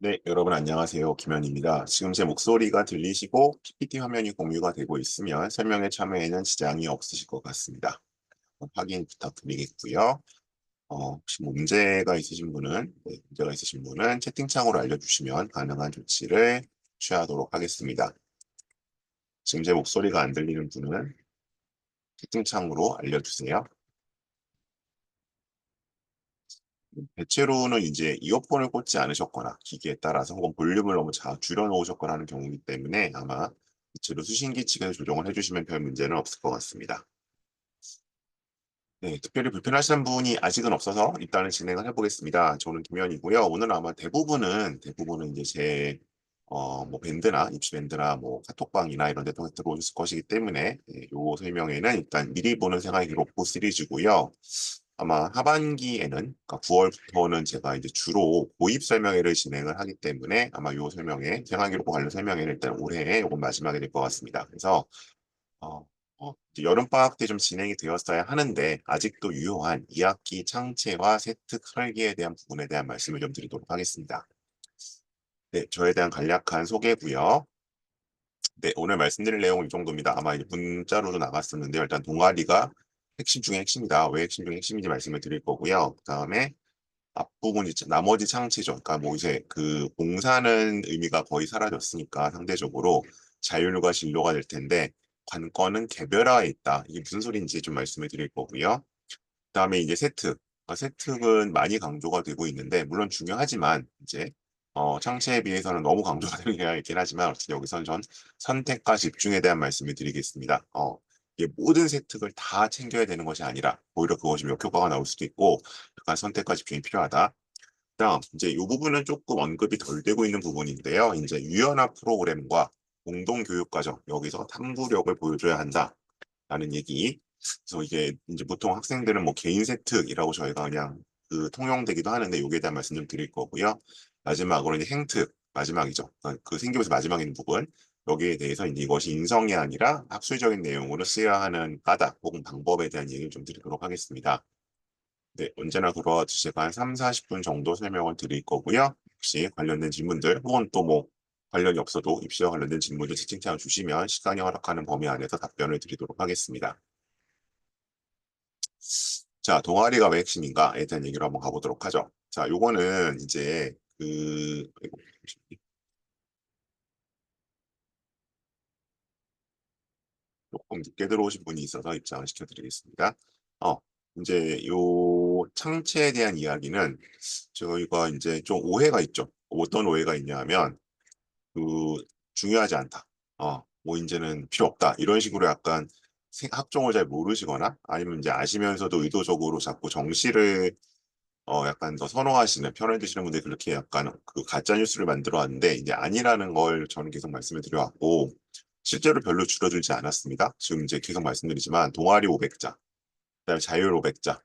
네, 여러분 안녕하세요. 김현입니다. 지금 제 목소리가 들리시고 PPT 화면이 공유가 되고 있으면 설명에 참여에는 지장이 없으실 것 같습니다. 확인 부탁드리겠고요. 혹시 문제가 있으신 분은, 문제가 있으신 분은 채팅창으로 알려주시면 가능한 조치를 취하도록 하겠습니다. 지금 제 목소리가 안 들리는 분은 채팅창으로 알려주세요. 대체로는 이제 이어폰을 꽂지 않으셨거나 기기에 따라서 혹은 볼륨을 너무 줄여 놓으셨거나 하는 경우이기 때문에 아마 대체로 수신기 측에서 조정을 해주시면 별 문제는 없을 것 같습니다. 네, 특별히 불편하시는 분이 아직은 없어서 일단은 진행을 해보겠습니다. 저는 김현이고요. 오늘 아마 대부분은 이제 뭐 밴드나 입시 밴드나 뭐 카톡방이나 이런 데 통해서 들어오실 것이기 때문에 요 설명에는 일단 미리 보는 생활 기록부 시리즈고요. 아마 하반기에는, 그러니까 9월부터는 제가 이제 주로 고입 설명회를 진행을 하기 때문에 아마 요 생활 기록부 관련 설명회는 일단 올해 요건 마지막이 될 것 같습니다. 그래서 어, 이제 여름방학 때 좀 진행이 되었어야 하는데 아직도 유효한 2학기 창체와 세특 설계에 대한 부분에 대한 말씀을 좀 드리도록 하겠습니다. 네, 저에 대한 간략한 소개고요. 네, 오늘 말씀드릴 내용은 이 정도입니다. 아마 이제 문자로도 나갔었는데 일단 동아리가 핵심 중에 핵심이다. 왜 핵심 중에 핵심인지 말씀을 드릴 거고요. 그다음에 앞부분 이제 나머지 창체죠. 그러니까 뭐 이제 그 봉사는 의미가 거의 사라졌으니까 상대적으로 자율과 진로가 될 텐데 관건은 개별화에 있다. 이게 무슨 소리인지 좀 말씀을 드릴 거고요. 그다음에 이제 세특. 세특은 많이 강조가 되고 있는데 물론 중요하지만 이제 창체에 비해서는 너무 강조가 되는 경향이 있긴 하지만 어쨌든 여기서는 전 선택과 집중에 대한 말씀을 드리겠습니다. 이게 모든 세특을 다 챙겨야 되는 것이 아니라 오히려 그것이 역효과가 나올 수도 있고 약간 선택과 집중이 필요하다. 그다음 이제 이 부분은 조금 언급이 덜 되고 있는 부분인데요. 이제 유연화 프로그램과 공동 교육 과정 여기서 탐구력을 보여줘야 한다라는 얘기. 그래서 이게 이제 보통 학생들은 뭐 개인 세특이라고 저희가 그냥 그 통용되기도 하는데 여기에 대한 말씀 좀 드릴 거고요. 마지막으로 이제 행특 마지막이죠. 그 생기부에서 마지막에 있는 부분 여기에 대해서 이제 이것이 인성이 아니라 학술적인 내용으로 쓰여야 하는 까닭 혹은 방법에 대한 얘기를 좀 드리도록 하겠습니다. 네, 언제나 그렇듯이 제가 한 3, 40분 정도 설명을 드릴 거고요. 혹시 관련된 질문들 혹은 또 뭐 관련이 없어도 입시와 관련된 질문들 채팅창 주시면 시간이 허락하는 범위 안에서 답변을 드리도록 하겠습니다. 자, 동아리가 왜 핵심인가에 대한 얘기로 한번 가보도록 하죠. 자, 요거는 이제 아이고, 조금 늦게 들어오신 분이 있어서 입장을 시켜드리겠습니다. 어, 이제 요 창체에 대한 이야기는 저희가 이제 좀 오해가 있죠. 어떤 오해가 있냐 하면 그 중요하지 않다. 뭐 이제는 필요 없다. 이런 식으로 약간 학종을 잘 모르시거나 아니면 이제 아시면서도 의도적으로 자꾸 정시를 약간 더 선호하시는 편을 드시는 분들이 그렇게 약간 그 가짜 뉴스를 만들어 왔는데 이제 아니라는 걸 저는 계속 말씀을 드려왔고 실제로 별로 줄어들지 않았습니다. 지금 이제 계속 말씀드리지만 동아리 500자, 그다음에 자율 500자,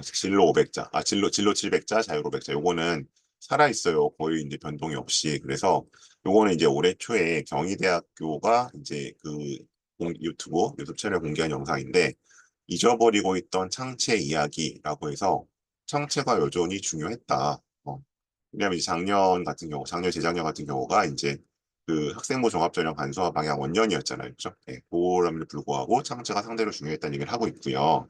진로 500자, 진로 700자, 자율 500자. 요거는 살아 있어요. 거의 이제 변동이 없이. 그래서 요거는 이제 올해 초에 경희대학교가 이제 그 유튜브 채널 공개한 영상인데 잊어버리고 있던 창체 이야기라고 해서 창체가 여전히 중요했다. 왜냐하면 이제 작년, 재작년 같은 경우가 이제 그 학생부 종합전형 간소화 방향 원년이었잖아요. 그죠? 네, 그럼에도 불구하고 창체가 상대로 중요했다는 얘기를 하고 있고요.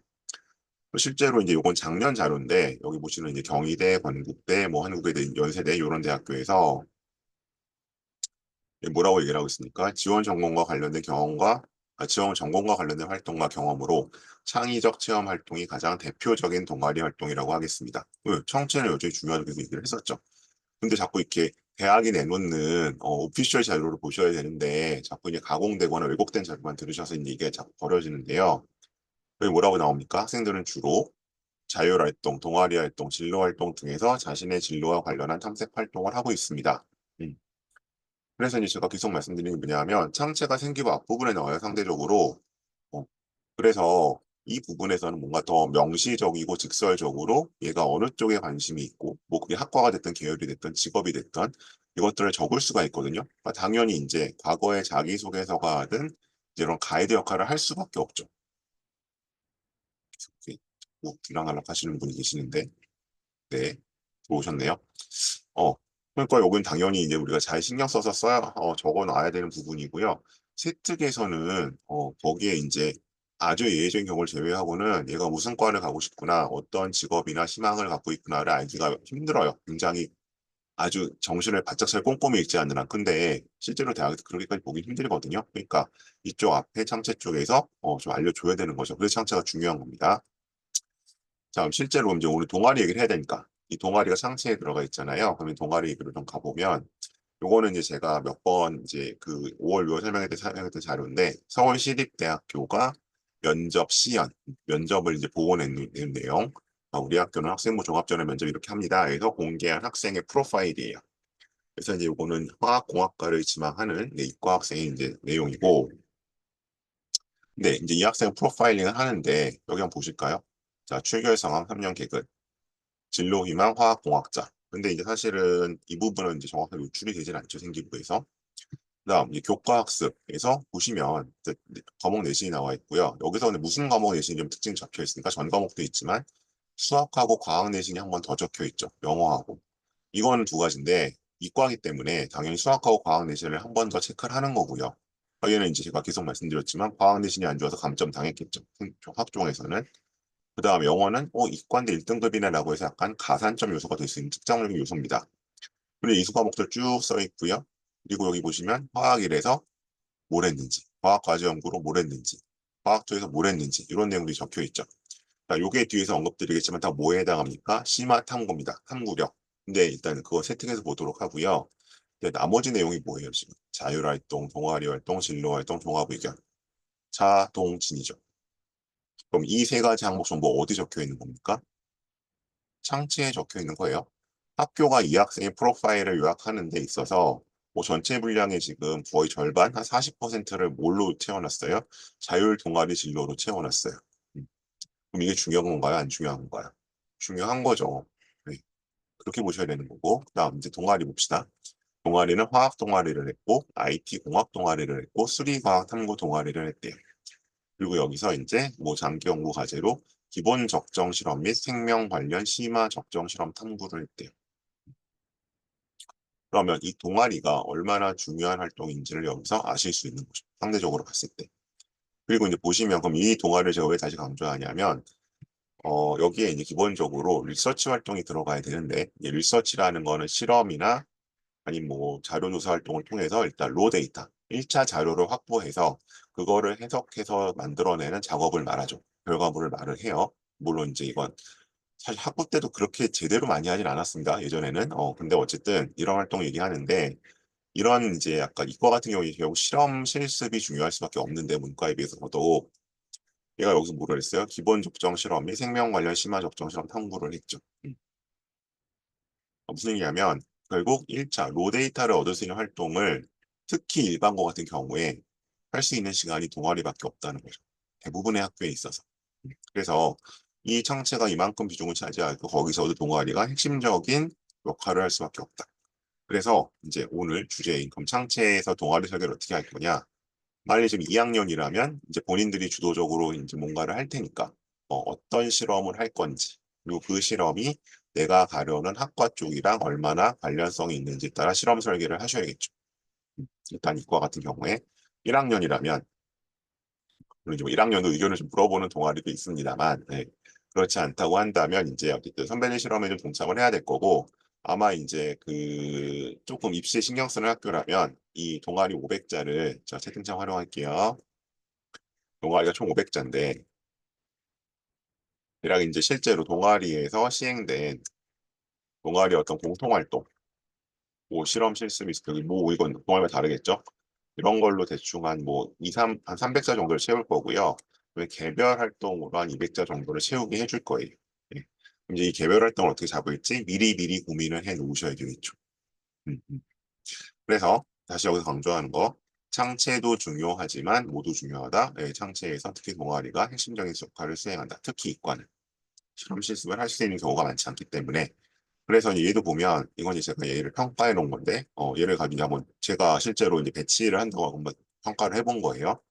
실제로 이제 요건 작년 자료인데 여기 보시는 이제 경희대, 건국대, 뭐 한국외대, 연세대 이런 대학교에서 뭐라고 얘기를 하고 있습니까? 지원 전공과 관련된 활동과 경험으로 창의적 체험 활동이 가장 대표적인 동아리 활동이라고 하겠습니다. 청체는 여전히 중요하다고 계속 얘기를 했었죠. 근데 자꾸 이렇게 대학이 내놓는 오피셜 자료를 보셔야 되는데 자꾸 이제 가공되거나 왜곡된 자료만 들으셔서 이제 이게 자꾸 버려지는데요. 여기 뭐라고 나옵니까? 학생들은 주로 자율활동, 동아리활동, 진로활동 등에서 자신의 진로와 관련한 탐색 활동을 하고 있습니다. 음. 그래서 이제 제가 계속 말씀드리는 게 뭐냐면 창체가 생기고 앞부분에 나와요, 상대적으로. 어, 그래서 이 부분에서는 뭔가 더 명시적이고 직설적으로 얘가 어느 쪽에 관심이 있고 뭐 그게 학과가 됐든 계열이 됐든 직업이 됐든 이것들을 적을 수가 있거든요. 그러니까 당연히 이제 과거의 자기소개서가 하든 이제 이런 가이드 역할을 할 수밖에 없죠. 이렇게 뭐 들락날락 하시는 분이 계시는데 네, 들어오셨네요. 어, 그러니까 여긴 당연히 이제 우리가 잘 신경 써서 적어 놔야 되는 부분이고요. 세특에서는 거기에 인제 아주 예외적인 경우를 제외하고는 얘가 무슨 과를 가고 싶구나, 어떤 직업이나 희망을 갖고 있구나를 알기가 힘들어요. 굉장히 아주 정신을 바짝 차리고 꼼꼼히 읽지 않는 한. 근데 실제로 대학에서 그렇게까지 보기 힘들거든요. 그러니까 이쪽 앞에 창체 쪽에서 좀 알려줘야 되는 거죠. 그래서 창체가 중요한 겁니다. 자, 그럼 실제로 인제 오늘 동아리 얘기를 해야 되니까 이 동아리가 창체에 들어가 있잖아요. 그럼 이 동아리 얘기로 좀 가 보면 요거는 이제 제가 몇 번 이제 그 5월, 6월 설명했던 자료인데, 서울시립대학교가 면접 시연, 면접을 이제 보고 낸 내용. 우리 학교는 학생부 종합전형 면접 이렇게 합니다. 그래서 공개한 학생의 프로파일이에요. 그래서 이제 요거는 화학공학과를 지망하는 이과 학생의 이제 내용이고, 근데 이제 이 학생 프로파일링을 하는데 여기 한번 보실까요? 자, 출결 상황 3년 계급, 진로 희망 화학공학자. 근데 이제 사실은 이 부분은 이제 정확하게 유출이 되진 않죠, 생기부에서. 그다음 이제 교과학습에서 보시면 이제 과목 내신이 나와 있고요. 여기서는 무슨 과목 내신이 좀 특징 적혀 있으니까 전 과목도 있지만 수학하고 과학 내신이 한 번 더 적혀 있죠. 영어하고. 이거는 두 가지인데 이과이기 때문에 당연히 수학하고 과학 내신을 한 번 더 체크를 하는 거고요. 얘는 이제 제가 계속 말씀드렸지만 과학 내신이 안 좋아서 감점 당했겠죠. 학종에서는. 그다음에 영어는 이과인데 1등급이네라고 해서 약간 가산점 요소가 될 수 있는 특정적인 요소입니다. 그리고 이수 과목들 쭉 써 있고요. 그리고 여기 보시면 화학일에서 뭘 했는지, 과학과제연구로 뭘 했는지, 과학조에서 뭘 했는지 이런 내용들이 적혀 있죠. 자, 요게 뒤에서 언급드리겠지만 다 뭐에 해당합니까? 심화 탐구입니다. 탐구력. 근데 일단 그거 세팅해서 보도록 하고요. 근데 나머지 내용이 뭐예요, 지금? 자율활동, 동아리활동, 진로활동, 종합의견, 자동진이죠. 그럼 이 세 가지 항목 전부 어디 적혀 있는 겁니까? 창지에 적혀 있는 거예요. 학교가 이 학생의 프로파일을 요약하는 데 있어서 뭐 전체 분량의 지금 거의 절반, 한 40%를 뭘로 채워놨어요? 자율 동아리 진로로 채워놨어요. 음. 그럼 이게 중요한 건가요? 안 중요한 건가요? 중요한 거죠. 네. 그렇게 보셔야 되는 거고. 그다음 이제 동아리 봅시다. 동아리는 화학 동아리를 했고, IT 공학 동아리를 했고, 수리과학 탐구 동아리를 했대요. 그리고 여기서 이제 뭐 장기 연구 과제로 기본 적정 실험 및 생명 관련 심화 적정 실험 탐구를 했대요. 그러면 이 동아리가 얼마나 중요한 활동인지를 여기서 아실 수 있는 거죠. 상대적으로 봤을 때. 그리고 이제 보시면 그럼 이 동아리를 제가 왜 다시 강조하냐면 여기에 이제 기본적으로 리서치 활동이 들어가야 되는데, 이 리서치라는 거는 실험이나 아니면 뭐 자료조사 활동을 통해서 일단 로 데이터, 1차 자료를 확보해서 그거를 해석해서 만들어내는 작업을 말하죠. 결과물을 말을 해요. 물론 이제 이건 사실 학부 때도 그렇게 제대로 많이 하진 않았습니다. 예전에는. 근데 어쨌든 이런 활동 얘기하는데, 이런 이제 약간 이과 같은 경우에 결국 실험 실습이 중요할 수밖에 없는데, 문과에 비해서 더더욱 얘가 여기서 뭐를 했어요? 기본 적정 실험 및 생명 관련 심화 적정 실험 탐구를 했죠. 무슨 얘기냐면 결국 1차 로 데이터를 얻을 수 있는 활동을 특히 일반고 같은 경우에 할 수 있는 시간이 동아리밖에 없다는 거죠. 대부분의 학교에 있어서. 그래서 이 창체가 이만큼 비중을 차지하고 거기서도 동아리가 핵심적인 역할을 할 수밖에 없다. 그래서 이제 오늘 주제인 그럼 창체에서 동아리 설계를 어떻게 할 거냐? 만약에 지금 2학년이라면 이제 본인들이 주도적으로 이제 뭔가를 할 테니까 어떤 실험을 할 건지, 그리고 그 실험이 내가 가려는 학과 쪽이랑 얼마나 관련성이 있는지에 따라 실험 설계를 하셔야겠죠. 일단 이과 같은 경우에 1학년이라면, 물론 이제 뭐 1학년도 의견을 좀 물어보는 동아리도 있습니다만, 네. 그렇지 않다고 한다면 이제 어쨌든 선배님 실험에 좀 동참을 해야 될 거고, 아마 이제 그 조금 입시에 신경 쓰는 학교라면 이 동아리 500자를 자 채팅창 활용할게요. 동아리가 총 500자인데 대략 이제 실제로 동아리에서 시행된 동아리 어떤 공통 활동, 뭐 실험 실습 있을 뭐 이건 동아리마다 다르겠죠. 이런 걸로 대충 한 뭐 2, 3, 한 300자 정도를 채울 거고요. 그다음에 개별 활동으로 한 200자 정도를 채우게 해줄 거예요. 예. 그럼 이제 이 개별 활동을 어떻게 잡을지 미리 고민을 해 놓으셔야 되겠죠. 음, 음. 그래서 다시 여기서 강조하는 거, 창체도 중요하지만 모두 중요하다. 예, 창체에서 특히 동아리가 핵심적인 역할을 수행한다. 특히 이과는. 실험 실습을 할 수 있는 경우가 많지 않기 때문에. 그래서 이제 얘도 보면 이건 이제 제가 얘를 평가해 놓은 건데 얘를 가지고 이제 한번 제가 실제로 이제 배치를 한다고 한번 평가를 해본 거예요.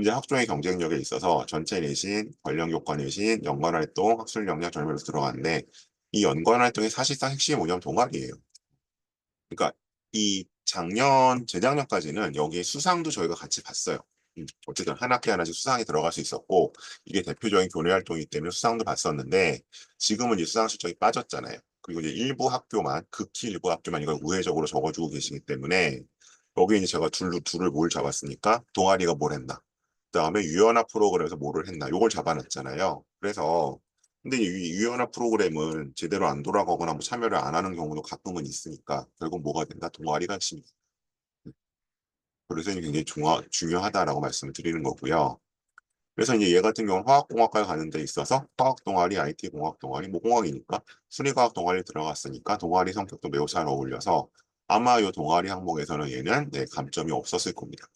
이제 학종의 경쟁력에 있어서 전체 내신, 관련 교과 내신, 연관 활동, 학술 역량 절별로 들어가는데 이 연관 활동이 사실상 핵심이 뭐냐면 동아리예요. 그러니까 이 작년, 재작년까지는 여기에 수상도 저희가 같이 봤어요. 어쨌든 한 학기 하나씩 수상이 들어갈 수 있었고, 이게 대표적인 교내 활동이기 때문에 수상도 봤었는데, 지금은 이제 수상 실적이 빠졌잖아요. 그리고 이제 일부 학교만, 극히 일부 학교만 이걸 우회적으로 적어주고 계시기 때문에, 여기에 이제 제가 둘을 뭘 잡았으니까, 동아리가 뭘 했나, 그다음에 유연학 프로그램에서 뭐를 했나, 요걸 잡아놨잖아요. 그래서 근데 이 유연학 프로그램은 제대로 안 돌아가거나 뭐 참여를 안 하는 경우도 가끔은 있으니까 결국 뭐가 된다? 동아리가 핵심이. 그래서 이게 굉장히 중요하다라고 말씀을 드리는 거고요. 그래서 이제 얘 같은 경우는 화학공학과에 가는 데 있어서 화학 동아리, IT 공학 동아리, 뭐 공학이니까 순위과학 동아리 들어갔으니까 동아리 성격도 매우 잘 어울려서 아마 이 동아리 항목에서는 얘는 네, 감점이 없었을 겁니다.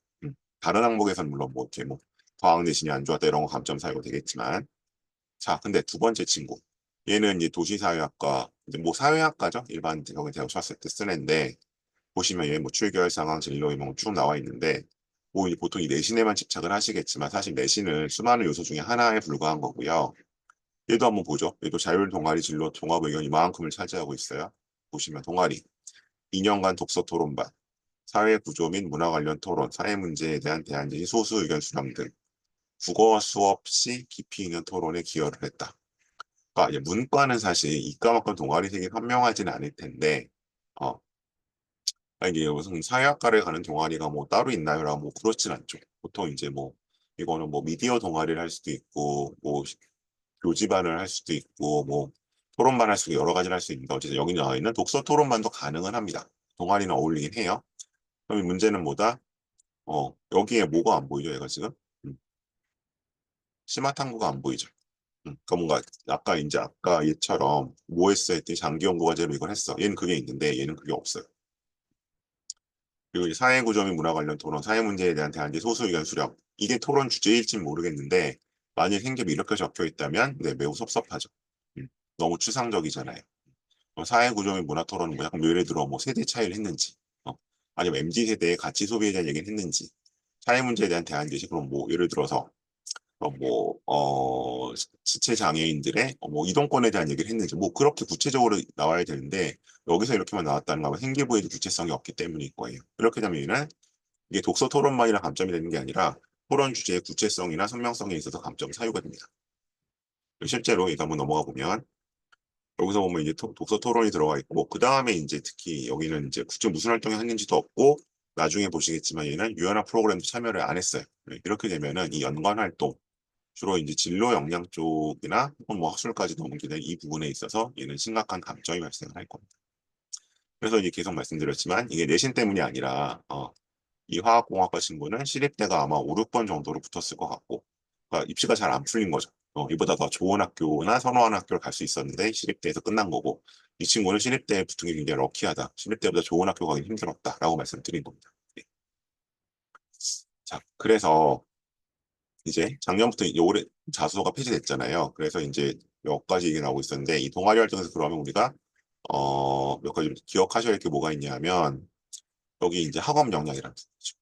다른 항목에서는 물론 뭐 이렇게 뭐 과학 내신이 안 좋았다 이런 거 감점 사유가 되겠지만 자, 근데 두 번째 친구. 얘는 이제 도시사회학과, 이제 뭐 사회학과죠? 일반 여기 대학 쳤을 때 쓰는데, 보시면 얘 뭐 출결 상황, 진로 이런 거쭉 나와 있는데, 뭐 보통 이 내신에만 집착을 하시겠지만, 사실 내신은 수많은 요소 중에 하나에 불과한 거고요. 얘도 한번 보죠. 얘도 자율 동아리 진로 종합 의견 이만큼을 차지하고 있어요. 보시면 동아리, 2년간 독서 토론반, 사회 구조 및 문화 관련 토론, 사회 문제에 대한 대안제시 소수 의견 수렴 등, 국어 수업 시 깊이 있는 토론에 기여를 했다. 이제 문과는 사실 이과만큼 동아리색이 선명하지는 않을 텐데, 어, 이게 무슨 사회학과를 가는 동아리가 뭐 따로 있나요라고 뭐 그렇진 않죠. 보통 이제 뭐 이거는 뭐 미디어 동아리를 할 수도 있고, 뭐 교집반을 할 수도 있고, 뭐 토론반 할 수도 여러 가지를 할 수 있는데 어쨌든 여기 나와 있는 독서 토론반도 가능은 합니다. 동아리는 어울리긴 해요. 그럼 문제는 뭐다? 여기에 뭐가 안 보이죠, 얘가 지금? 음, 심화 탐구가 안 보이죠. 그러니까 뭔가 아까 얘처럼 뭐 했어 했더니 장기 연구 과제로 이걸 했어. 얘는 그게 있는데 얘는 그게 없어요. 그리고 이제 사회 구조 및 문화 관련 토론, 사회 문제에 대한 대안제 소수 의견 수렴. 이게 토론 주제일진 모르겠는데 만약 생geb이 이렇게 적혀 있다면 네, 매우 섭섭하죠. 음, 너무 추상적이잖아요. 사회 구조 및 문화 토론은 뭐 약간 뭐 예를 들어 뭐 세대 차이를 했는지, 아니면 MZ 세대의 가치 소비에 대한 얘기를 했는지, 사회 문제에 대한 대안 제시 그럼 뭐 예를 들어서 지체 장애인들의 뭐 이동권에 대한 얘기를 했는지, 뭐 그렇게 구체적으로 나와야 되는데, 여기서 이렇게만 나왔다는 거면 생기부에도 구체성이 없기 때문일 거예요. 이렇게 되면 이게 독서 토론만이라 감점이 되는 게 아니라 토론 주제의 구체성이나 선명성에 있어서 감점 사유가 됩니다. 실제로 이거 한번 넘어가 보면, 여기서 보면 이제 독서 토론이 들어가 있고, 그 다음에 이제 특히 여기는 이제 구체 무슨 활동을 했는지도 없고, 나중에 보시겠지만 얘는 유연학 프로그램도 참여를 안 했어요. 이렇게 되면은 이 연관 활동, 주로 이제 진로 역량 쪽이나 혹은 뭐 학술까지 넘기는 이 부분에 있어서 얘는 심각한 감점이 발생을 할 겁니다. 그래서 이제 계속 말씀드렸지만 이게 내신 때문이 아니라 이 화학공학과 친구는 시립대가 아마 5, 6번 정도로 붙었을 것 같고, 그러니까 입시가 잘 안 풀린 거죠. 이보다 더 좋은 학교나 선호하는 학교를 갈 수 있었는데 시립대에서 끝난 거고, 이 친구는 시립대에 붙은 게 굉장히 럭키하다. 시립대보다 좋은 학교 가기 힘들었다라고 말씀드린 겁니다. 네. 자, 그래서 이제 작년부터 이제 올해 자소서가 폐지됐잖아요. 그래서 이제 몇 가지 얘기 나오고 있었는데 이 동아리 활동에서 그러면 우리가 몇 가지 기억하셔야 할 게 뭐가 있냐면 여기 이제 학업 역량이라는 부분이죠.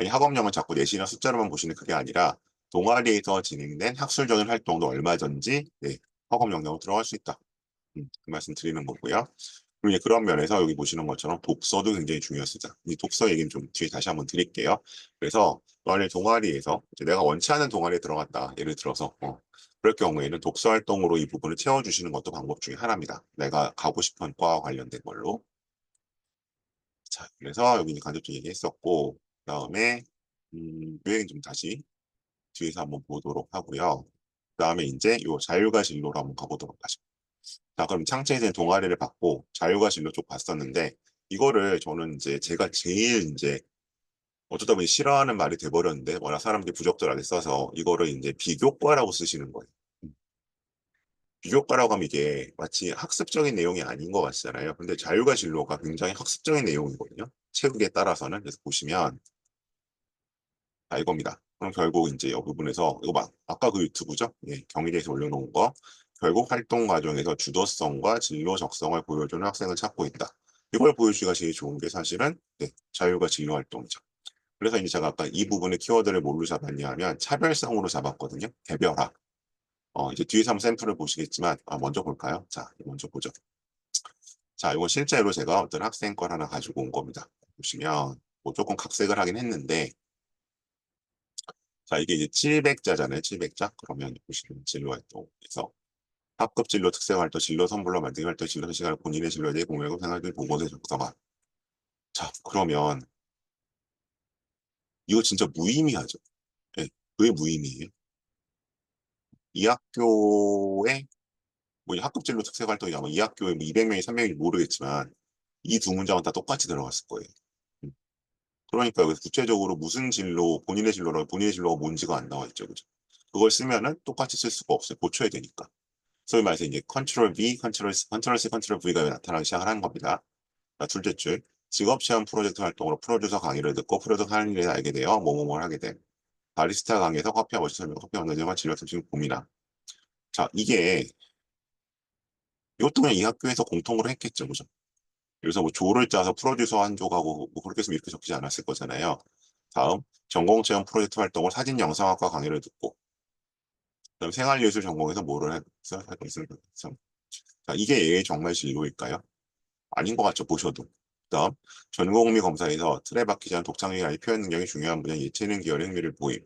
이 학업력은 자꾸 내신이나 숫자로만 보시는 그게 아니라 동아리에서 진행된 학술적인 활동도 얼마든지 네, 학업 역량으로 들어갈 수 있다. 그 말씀 드리는 거고요. 그리고 이제 그런 면에서 여기 보시는 것처럼 독서도 굉장히 중요하시다. 이 독서 얘기는 좀 뒤에 다시 한번 드릴게요. 그래서 만약 동아리에서 이제 내가 원치 않은 동아리에 들어갔다. 예를 들어서 그럴 경우에는 독서 활동으로 이 부분을 채워주시는 것도 방법 중에 하나입니다. 내가 가고 싶은 과와 관련된 걸로. 자, 그래서 여기 간접적 얘기했었고, 그다음에 요행 좀 다시 뒤에서 한번 보도록 하고요. 그다음에 이제 요 자율과 진로로 한번 가보도록 하죠. 자, 그럼 창체에서 동아리를 받고 자율과 진로 쪽 봤었는데 이거를 저는 이제 제가 제일 이제 어쩌다 보니 싫어하는 말이 돼버렸는데 워낙 사람들이 부적절하게 써서 이거를 이제 비교과라고 쓰시는 거예요. 비교과라고 하면 이게 마치 학습적인 내용이 아닌 것 같잖아요. 근데 자율과 진로가 굉장히 학습적인 내용이거든요. 체육에 따라서는. 그래서 보시면 이겁니다. 그럼 결국 이제 이 부분에서 이거 아까 그 유튜브죠? 예, 경희대에서 올려놓은 거. 결국 활동 과정에서 주도성과 진로 적성을 보여주는 학생을 찾고 있다. 이걸 보여주기가 제일 좋은 게 사실은 네, 자율과 진로 활동이죠. 그래서 이제 제가 아까 이 부분의 키워드를 뭘로 잡았냐 하면 차별성으로 잡았거든요. 개별화. 이제 뒤에서 한번 샘플을 보시겠지만 먼저 볼까요? 자, 먼저 보죠. 자, 이건 실제로 제가 어떤 학생 걸 하나 가지고 온 겁니다. 보시면 뭐 조금 각색을 하긴 했는데, 자, 이게 이제 700자잖아요. 700자. 그러면 보시면 진로 활동에서 학급 진로 특색 활동, 진로 선불로 만들기 활동, 진로 시간을 본인의 진로에 대해 공유하고 생활들 보고서 작성한. 자, 그러면 이거 진짜 무의미하죠. 예, 왜 무의미해요? 이 학교에 뭐 이 학급 진로 특색 활동이 아마 이 학교에 뭐 200명이 300명이 모르겠지만 이 두 문장은 다 똑같이 들어갔을 거예요. 음. 그러니까 여기서 구체적으로 무슨 진로, 본인의 진로가 뭔지가 안 나와 있죠. 그죠? 그걸 쓰면은 똑같이 쓸 수가 없어요. 고쳐야 되니까. 소위 말해서 이제 컨트롤 V, 컨트롤 C, 컨트롤 V가 나타나기 시작을 한 겁니다. 자, 둘째 줄. 직업 체험 프로젝트 활동으로 프로듀서 강의를 듣고 프로듀서 하는 일에 알게 되어 뭐뭐뭐 하게 됨. 바리스타 강의에서 커피와 머신 설명, 커피 원장님과 진로 중심 고민함. 자, 이것도 그냥 이 학교에서 공통으로 했겠죠. 그죠? 그래서 뭐 조를 짜서 프로듀서 한 쪽하고 뭐 그렇게 했으면 이렇게 적지 않았을 거잖아요. 다음, 전공체험 프로젝트 활동을 사진 영상학과 강의를 듣고, 그다음 생활예술 전공에서 뭐를 해서 활동했습니다. 자, 이게 얘의 정말 진로일까요? 아닌 것 같죠, 보셔도. 그다음, 전공미 검사에서 틀에 박히지 않은 독창력이 아닌 표현 능력이 중요한 분야 예체능 계열의 흥미를 보임.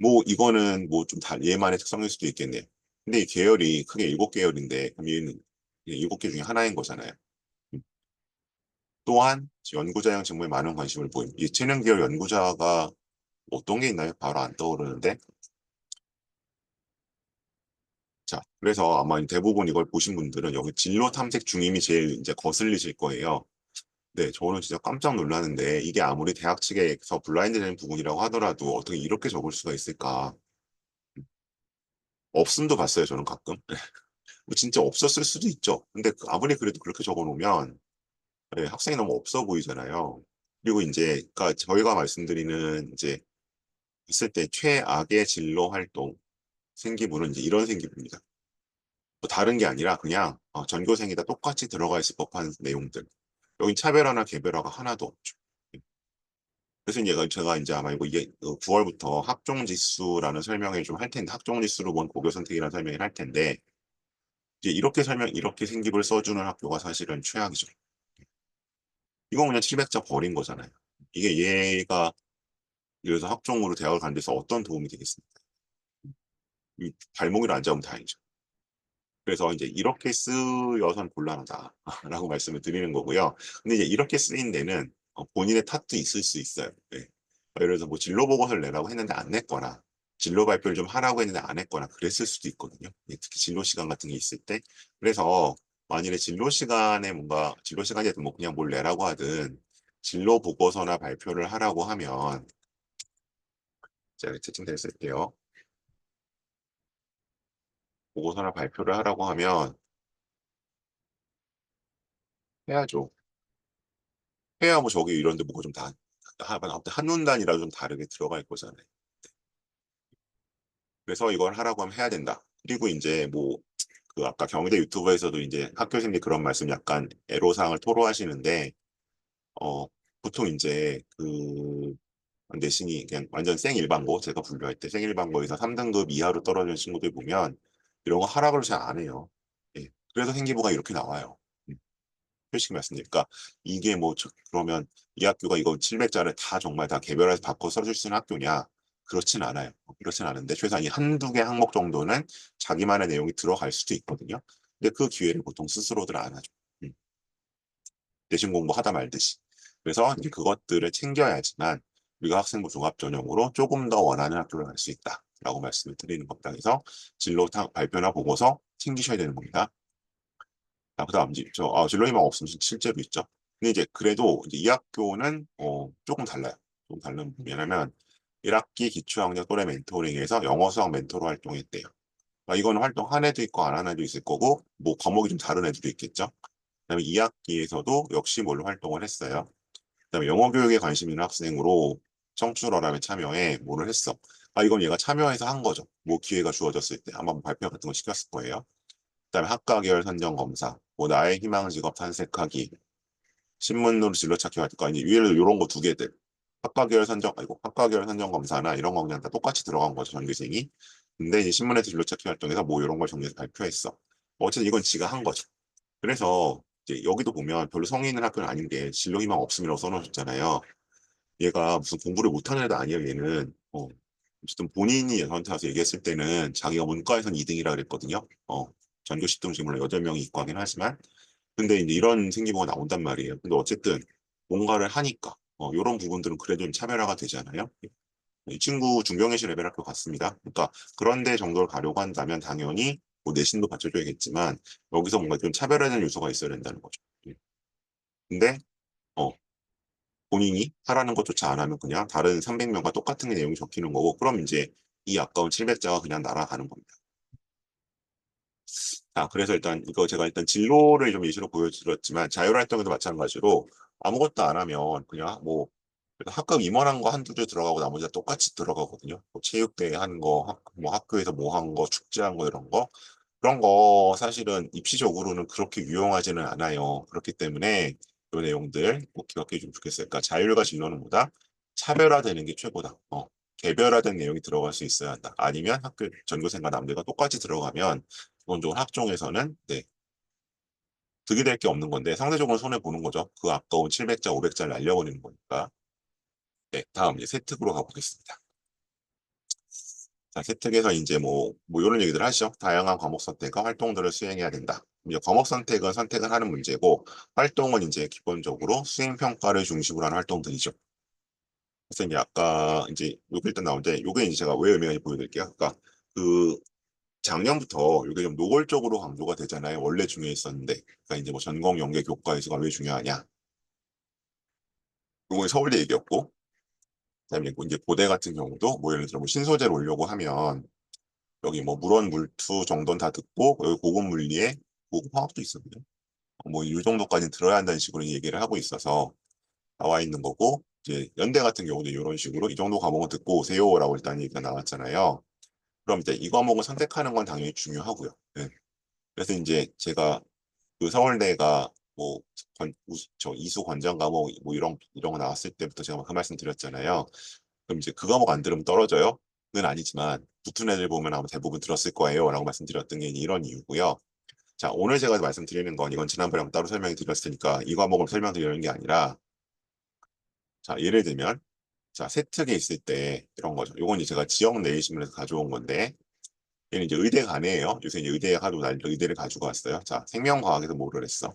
뭐 이거는 뭐 좀 얘만의 특성일 수도 있겠네요. 근데 이 계열이 크게 7계열인데 그럼 얘는 7개 중에 하나인 거잖아요. 음. 또한 연구자형 직무에 많은 관심을 보임. 예체능 계열 연구자가 어떤 게 있나요? 바로 안 떠오르는데. 자, 그래서 아마 대부분 이걸 보신 분들은 여기 진로 탐색 중임이 제일 이제 거슬리실 거예요. 네, 저는 진짜 깜짝 놀랐는데 이게 아무리 대학 측에서 블라인드 된 부분이라고 하더라도 어떻게 이렇게 적을 수가 있을까? 없음도 봤어요, 저는 가끔. 뭐 진짜 없었을 수도 있죠. 근데 아무리 그래도 그렇게 적어놓으면 네, 학생이 너무 없어 보이잖아요. 그리고 이제 그러니까 저희가 말씀드리는 이제 있을 때 최악의 진로 활동 생기부는 이제 이런 생기부입니다. 뭐 다른 게 아니라 그냥 전교생이다 똑같이 들어가 있을 법한 내용들. 여긴 차별화나 개별화가 하나도 없죠. 그래서 이제 제가 이제 아마 이게 9월부터 학종지수라는 설명을 좀 할 텐데 학종지수로 본 고교 선택이라는 설명을 할 텐데 이제 이렇게 생깁을 써주는 학교가 사실은 최악이죠. 이건 그냥 700자 버린 거잖아요. 이게 얘가 그래서 학종으로 대학을 간 데서 어떤 도움이 되겠습니까? 이 발목을 안 잡으면 다행이죠. 그래서 이제 이렇게 쓰여선 곤란하다라고 말씀을 드리는 거고요. 근데 이제 이렇게 쓰인 데는 본인의 탓도 있을 수 있어요. 네. 예를 들어서 뭐 진로 보고서를 내라고 했는데 안 냈거나 진로 발표를 좀 하라고 했는데 안 했거나 그랬을 수도 있거든요. 예, 특히 진로 시간 같은 게 있을 때. 그래서 만일에 진로 시간이든 뭐 그냥 뭘 내라고 하든 진로 보고서나 발표를 하라고 하면 제가 채팅창에 쓸게요. 보고서나 발표를 하라고 하면 해야죠. 해야 뭐 저기 이런데 뭐가 좀 한문단이라도 좀 다르게 들어갈 거잖아요. 그래서 이걸 하라고 하면 해야 된다. 그리고 이제 뭐 그 아까 경희대 유튜브에서도 이제 학교생들이 그런 말씀 약간 애로사항을 토로하시는데 어 보통 이제 그 내신이 그냥 완전 생일반고 제가 분류할 때 생일반고에서 3등급 이하로 떨어지는 친구들 보면 이런 거 하라고 잘 안 해요. 예. 그래서 생기부가 이렇게 나와요. 음. 솔직히 말씀드리니까 이게 뭐 그러면 이 학교가 이거 700자를 다 정말 다 개별해서 바꿔 써줄 수 있는 학교냐? 그렇진 않아요. 그렇진 않은데 최소한 이 한두 개 항목 정도는 자기만의 내용이 들어갈 수도 있거든요. 근데 그 기회를 보통 스스로들 안 하죠. 음. 내신 공부하다 말듯이. 그래서 이제 그것들을 챙겨야지만 우리가 학생부 종합 전형으로 조금 더 원하는 학교를 갈 수 있다라고 말씀을 드리는 겁니다. 그래서 진로 발표나 보고서 챙기셔야 되는 겁니다. 자, 그다음 이제 진로 희망 없으면 실제로 있죠. 근데 이제 그래도 이제 이 학교는 조금 달라요. 좀 다른 왜냐면 1학기 기초학력 또래 멘토링에서 영어 수학 멘토로 활동했대요. 이거는 활동 한 애도 있고 안 한 애도 있을 거고 뭐 과목이 좀 다른 애들도 있겠죠. 그다음에 2학기에서도 역시 뭘로 활동을 했어요. 그다음에 영어 교육에 관심 있는 학생으로 청출어람에 참여해 뭐를 했어. 이건 얘가 참여해서 한 거죠. 뭐 기회가 주어졌을 때 아마 뭐 발표 같은 거 시켰을 거예요. 그다음에 학과 계열 선정 검사, 뭐 나의 희망 직업 탐색하기, 신문으로 진로 찾기 활동, 아니 예를 들어 이런 거 두 개들. 학과 계열 선정 검사나 이런 거 그냥 다 똑같이 들어간 거죠 전교생이. 근데 이제 신문에서 진로 찾기 활동에서 뭐 이런 걸 정리해서 발표했어. 어쨌든 이건 지가 한 거죠. 그래서 이제 여기도 보면 별로 성의 있는 학교는 아닌 게 진로 희망 없음이라고 써놓으셨잖아요. 얘가 무슨 공부를 못하는 애도 아니에요, 얘는. 어쨌든 본인이 저한테 와서 얘기했을 때는 자기가 문과에선 2등이라 그랬거든요. 전교 10등 중에 물론 8명이 이과긴 하지만. 근데 이제 이런 생기부가 나온단 말이에요. 근데 어쨌든 뭔가를 하니까, 이런 부분들은 그래도 좀 차별화가 되잖아요. 이 친구 중경외시 레벨학교 갔습니다. 그러니까 그런데 정도를 가려고 한다면 당연히 뭐 내신도 받쳐줘야겠지만 여기서 뭔가 좀 차별화된 요소가 있어야 된다는 거죠. 예. 근데 어, 본인이 하라는 것조차 안 하면 그냥 다른 300명과 똑같은 내용이 적히는 거고 그럼 이제 이 아까운 700자가 그냥 날아가는 겁니다. 자, 그래서 일단 이거 제가 일단 진로를 좀 예시로 보여드렸지만 자율활동에도 마찬가지로 아무것도 안 하면 그냥 뭐 학급 임원한 거 한두 개 들어가고 나머지 다 똑같이 들어가거든요. 뭐 체육대회 하는 거, 뭐 학교에서 뭐 한 거, 축제한 거 이런 거. 그런 거 사실은 입시적으로는 그렇게 유용하지는 않아요. 그렇기 때문에 이 내용들 꼭 기억해 주면 좋겠어요. 그러니까 자율과 진로는 보다 차별화되는 게 최고다. 개별화된 내용이 들어갈 수 있어야 한다. 아니면 학교 전교생과 남들과 똑같이 들어가면 기본적으로 학종에서는 네, 득이 될 게 없는 건데 상대적으로 손해 보는 거죠. 그 아까운 700자, 500자를 날려버리는 거니까. 네, 다음 이제 세특으로 가보겠습니다. 자, 세특에서 이제 뭐 이런 얘기들 하시죠. 다양한 과목 선택과 활동들을 수행해야 된다. 이제 과목 선택은 선택을 하는 문제고 활동은 이제 기본적으로 수행 평가를 중심으로 하는 활동들이죠. 그래서 이제 아까 이제 요게 일단 나오는데 요게 이제 제가 왜 의미가 보여드릴게요. 그러니까 그 작년부터 이게 좀 노골적으로 강조가 되잖아요. 원래 중요했었는데. 그러니까 이제 뭐 전공 연계 교과 위주가 왜 중요하냐. 요거 서울대 얘기였고 그다음에 이제 고대 같은 경우도 뭐 예를 들어 뭐 신소재를 오려고 하면 여기 뭐 물원 물투 정도는 다 듣고 여기 고급 물리에 고급 화학도 있었네요. 뭐 이 정도까지 들어야 한다는 식으로 얘기를 하고 있어서 나와 있는 거고 이제 연대 같은 경우도 이런 식으로 이 정도 과목은 듣고 오세요라고 일단 얘기가 나왔잖아요. 그럼 이제 이 과목을 선택하는 건 당연히 중요하고요. 네. 그래서 이제 제가 그 서울대가 뭐 저 이수 권장 과목 뭐 이런 거 나왔을 때부터 제가 그 말씀 드렸잖아요. 그럼 이제 그 과목 안 들으면 떨어져요? 는 아니지만 붙은 애들 보면 아마 대부분 들었을 거예요 라고 말씀드렸던 게 이런 이유고요. 자, 오늘 제가 말씀드리는 건 이건 지난번에 따로 설명해 드렸을 테니까 이 과목을 설명드리는 게 아니라 자, 예를 들면 자, 세특에 있을 때 이런 거죠. 요건 이제 제가 지역 내신문에서 가져온 건데 얘는 이제 의대 가네예요. 요새 이제 의대에 가도 날 의대를 가지고 왔어요. 자, 생명과학에서 뭐를 했어?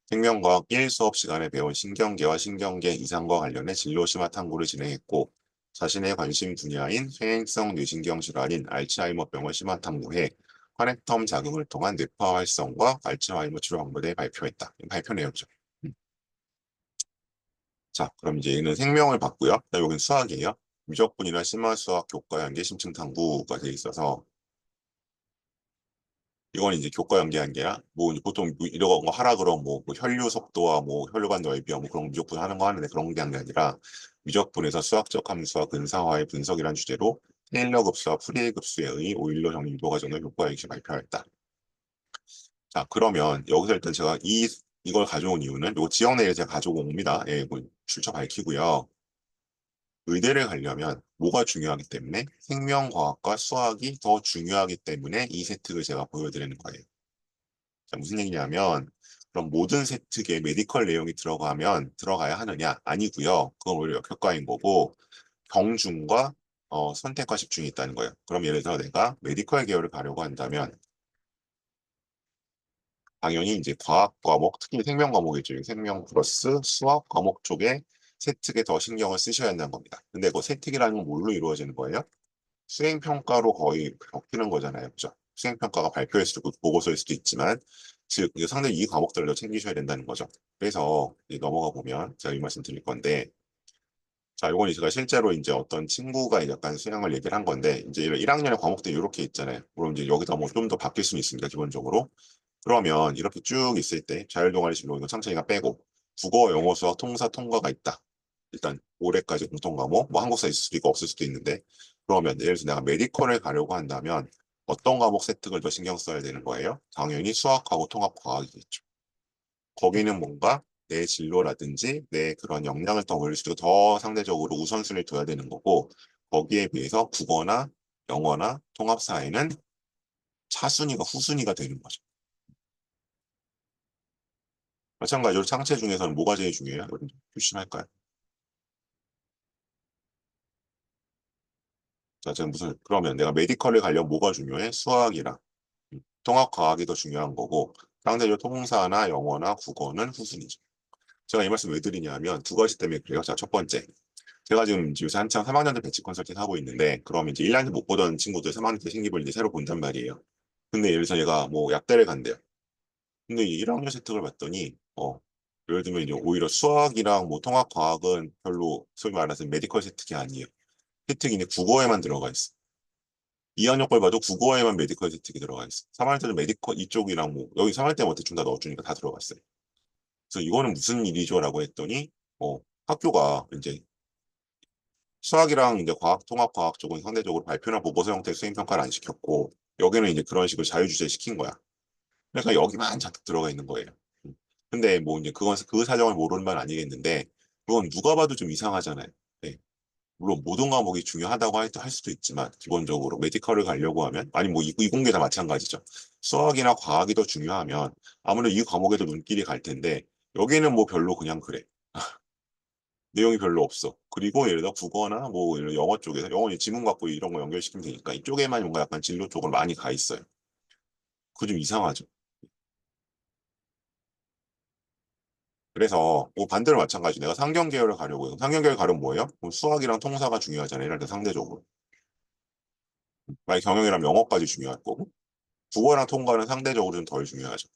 생명과학 1 수업 시간에 배운 신경계와 신경계 이상과 관련해 진로 심화 탐구를 진행했고 자신의 관심 분야인 퇴행성 뇌신경 질환인 알츠하이머병을 심화 탐구해 화뇌텀 자극을 통한 뇌파 활성과 알츠하이머 치료 방법에 대해 발표했다. 발표 내용이죠. 자, 그럼 이제 얘는 생명을 봤고요. 여기는 수학이에요. 미적분이나 심화수학 교과 연계 심층 탐구가 돼 있어서 이건 이제 교과 연계한 게야. 뭐 보통 이런 거 하라 그러면 뭐 혈류 속도와 뭐 혈관 넓이와 뭐 그런 미적분 하는 거 하는데 그런 게 아니라 미적분에서 수학적 함수와 근사화의 분석이라는 주제로 테일러 급수와 프리에 급수에 의해 오일러 정리 유도 과정을 교과 역시 발표하였다. 자, 그러면 여기서 일단 제가 이걸 가져온 이유는 요 지역 내에 제가 가져온 옵니다. 예, 뭐 출처 밝히고요. 의대를 가려면 뭐가 중요하기 때문에 생명과학과 수학이 더 중요하기 때문에 이 세트를 제가 보여드리는 거예요. 자, 무슨 얘기냐면 그럼 모든 세특에 메디컬 내용이 들어가야 하느냐? 아니고요. 그건 오히려 역효과인 거고 경중과 선택과 집중이 있다는 거예요. 그럼 예를 들어 내가 메디컬 계열을 가려고 한다면 당연히 이제 과학 과목, 특히 생명 과목이죠. 생명 플러스 수학 과목 쪽에 세특에 더 신경을 쓰셔야 한다는 겁니다. 근데 그 세특이라는 건 뭘로 이루어지는 거예요? 수행평가로 거의 겪이는 거잖아요. 그죠? 수행평가가 발표일 수도 있고 보고서일 수도 있지만 즉 상당히 이 과목들을 더 챙기셔야 된다는 거죠. 그래서 넘어가 보면 제가 이 말씀 드릴 건데 자, 이건 제가 실제로 이제 어떤 친구가 약간 수행을 얘기를 한 건데 이제 1학년의 과목들이 이렇게 있잖아요. 그럼 이제 여기다 뭐 좀 더 바뀔 수는 있습니다. 기본적으로. 그러면 이렇게 쭉 있을 때 자율동아리 진로 이거 창찬이가 빼고 국어, 영어, 수학, 통사, 통과가 있다. 일단 올해까지 공통 과목, 뭐 한국사 있을 수도 있고 없을 수도 있는데 그러면 예를 들어서 내가 메디컬을 가려고 한다면 어떤 과목 세특을 더 신경 써야 되는 거예요? 당연히 수학하고 통합과학이겠죠. 거기는 뭔가 내 진로라든지 내 그런 역량을 더 올릴 수도 더 상대적으로 우선순위를 둬야 되는 거고 거기에 비해서 국어나 영어나 통합사회는 차순위가 후순위가 되는 거죠. 마찬가지로 상체 중에서는 뭐가 제일 중요해요? 여러분 표시할까요? 자, 지금 그러면 내가 메디컬에 가려면 뭐가 중요해? 수학이랑 통합과학이 더 중요한 거고, 상대적으로 통사나 영어나 국어는 후순위죠. 제가 이 말씀 왜 드리냐면 두 가지 때문에 그래요. 자, 첫 번째. 제가 지금 요새 한창 3학년들 배치 컨설팅 하고 있는데, 그럼 이제 1학년 못 보던 친구들 3학년 때 생기부를 이제 새로 본단 말이에요. 근데 예를 들어서 얘가 뭐 약대를 간대요. 근데 1학년 세특을 봤더니, 예를 들면 이제 오히려 수학이랑 뭐 통합과학은 별로 소위 말해서 메디컬 세특이 아니에요. 세특이 이제 국어에만 들어가 있어. 2학년 걸 봐도 국어에만 메디컬 세특이 들어가 있어. 3학년 때는 메디컬 이쪽이랑 뭐, 여기 3학년 때는 대충 다 넣어주니까 다 들어갔어요. 그래서 이거는 무슨 일이죠라고 했더니, 학교가 이제 수학이랑 이제 과학, 통합과학 쪽은 상대적으로 발표나 보고서 형태의 수행평가를 안 시켰고, 여기는 이제 그런 식으로 자유주제 시킨 거야. 그러니까 여기만 잔뜩 들어가 있는 거예요. 음. 근데 뭐 이제 그건 그 사정을 모르는 건 아니겠는데, 그건 누가 봐도 좀 이상하잖아요. 네. 물론 모든 과목이 중요하다고 할 수도 있지만, 기본적으로 메디컬을 가려고 하면, 아니 뭐 이공계 다 마찬가지죠. 수학이나 과학이 더 중요하면 아무래도 이 과목에도 눈길이 갈 텐데, 여기는 뭐 별로 그냥 그래. 내용이 별로 없어. 그리고 예를 들어 국어나 뭐 예를 들어 영어 쪽에서 영어 지문 갖고 이런 거 연결시키면 되니까 이쪽에만 뭔가 약간 진로 쪽으로 많이 가 있어요. 그거 좀 이상하죠. 그래서 뭐 반대로 마찬가지 내가 상경계열을 가려고 해요. 상경계열 가려면 뭐예요? 그럼 수학이랑 통사가 중요하잖아요. 이럴 때 상대적으로. 만약 경영이랑 영어까지 중요할 거고 국어랑 통과는 상대적으로 좀 덜 중요하죠.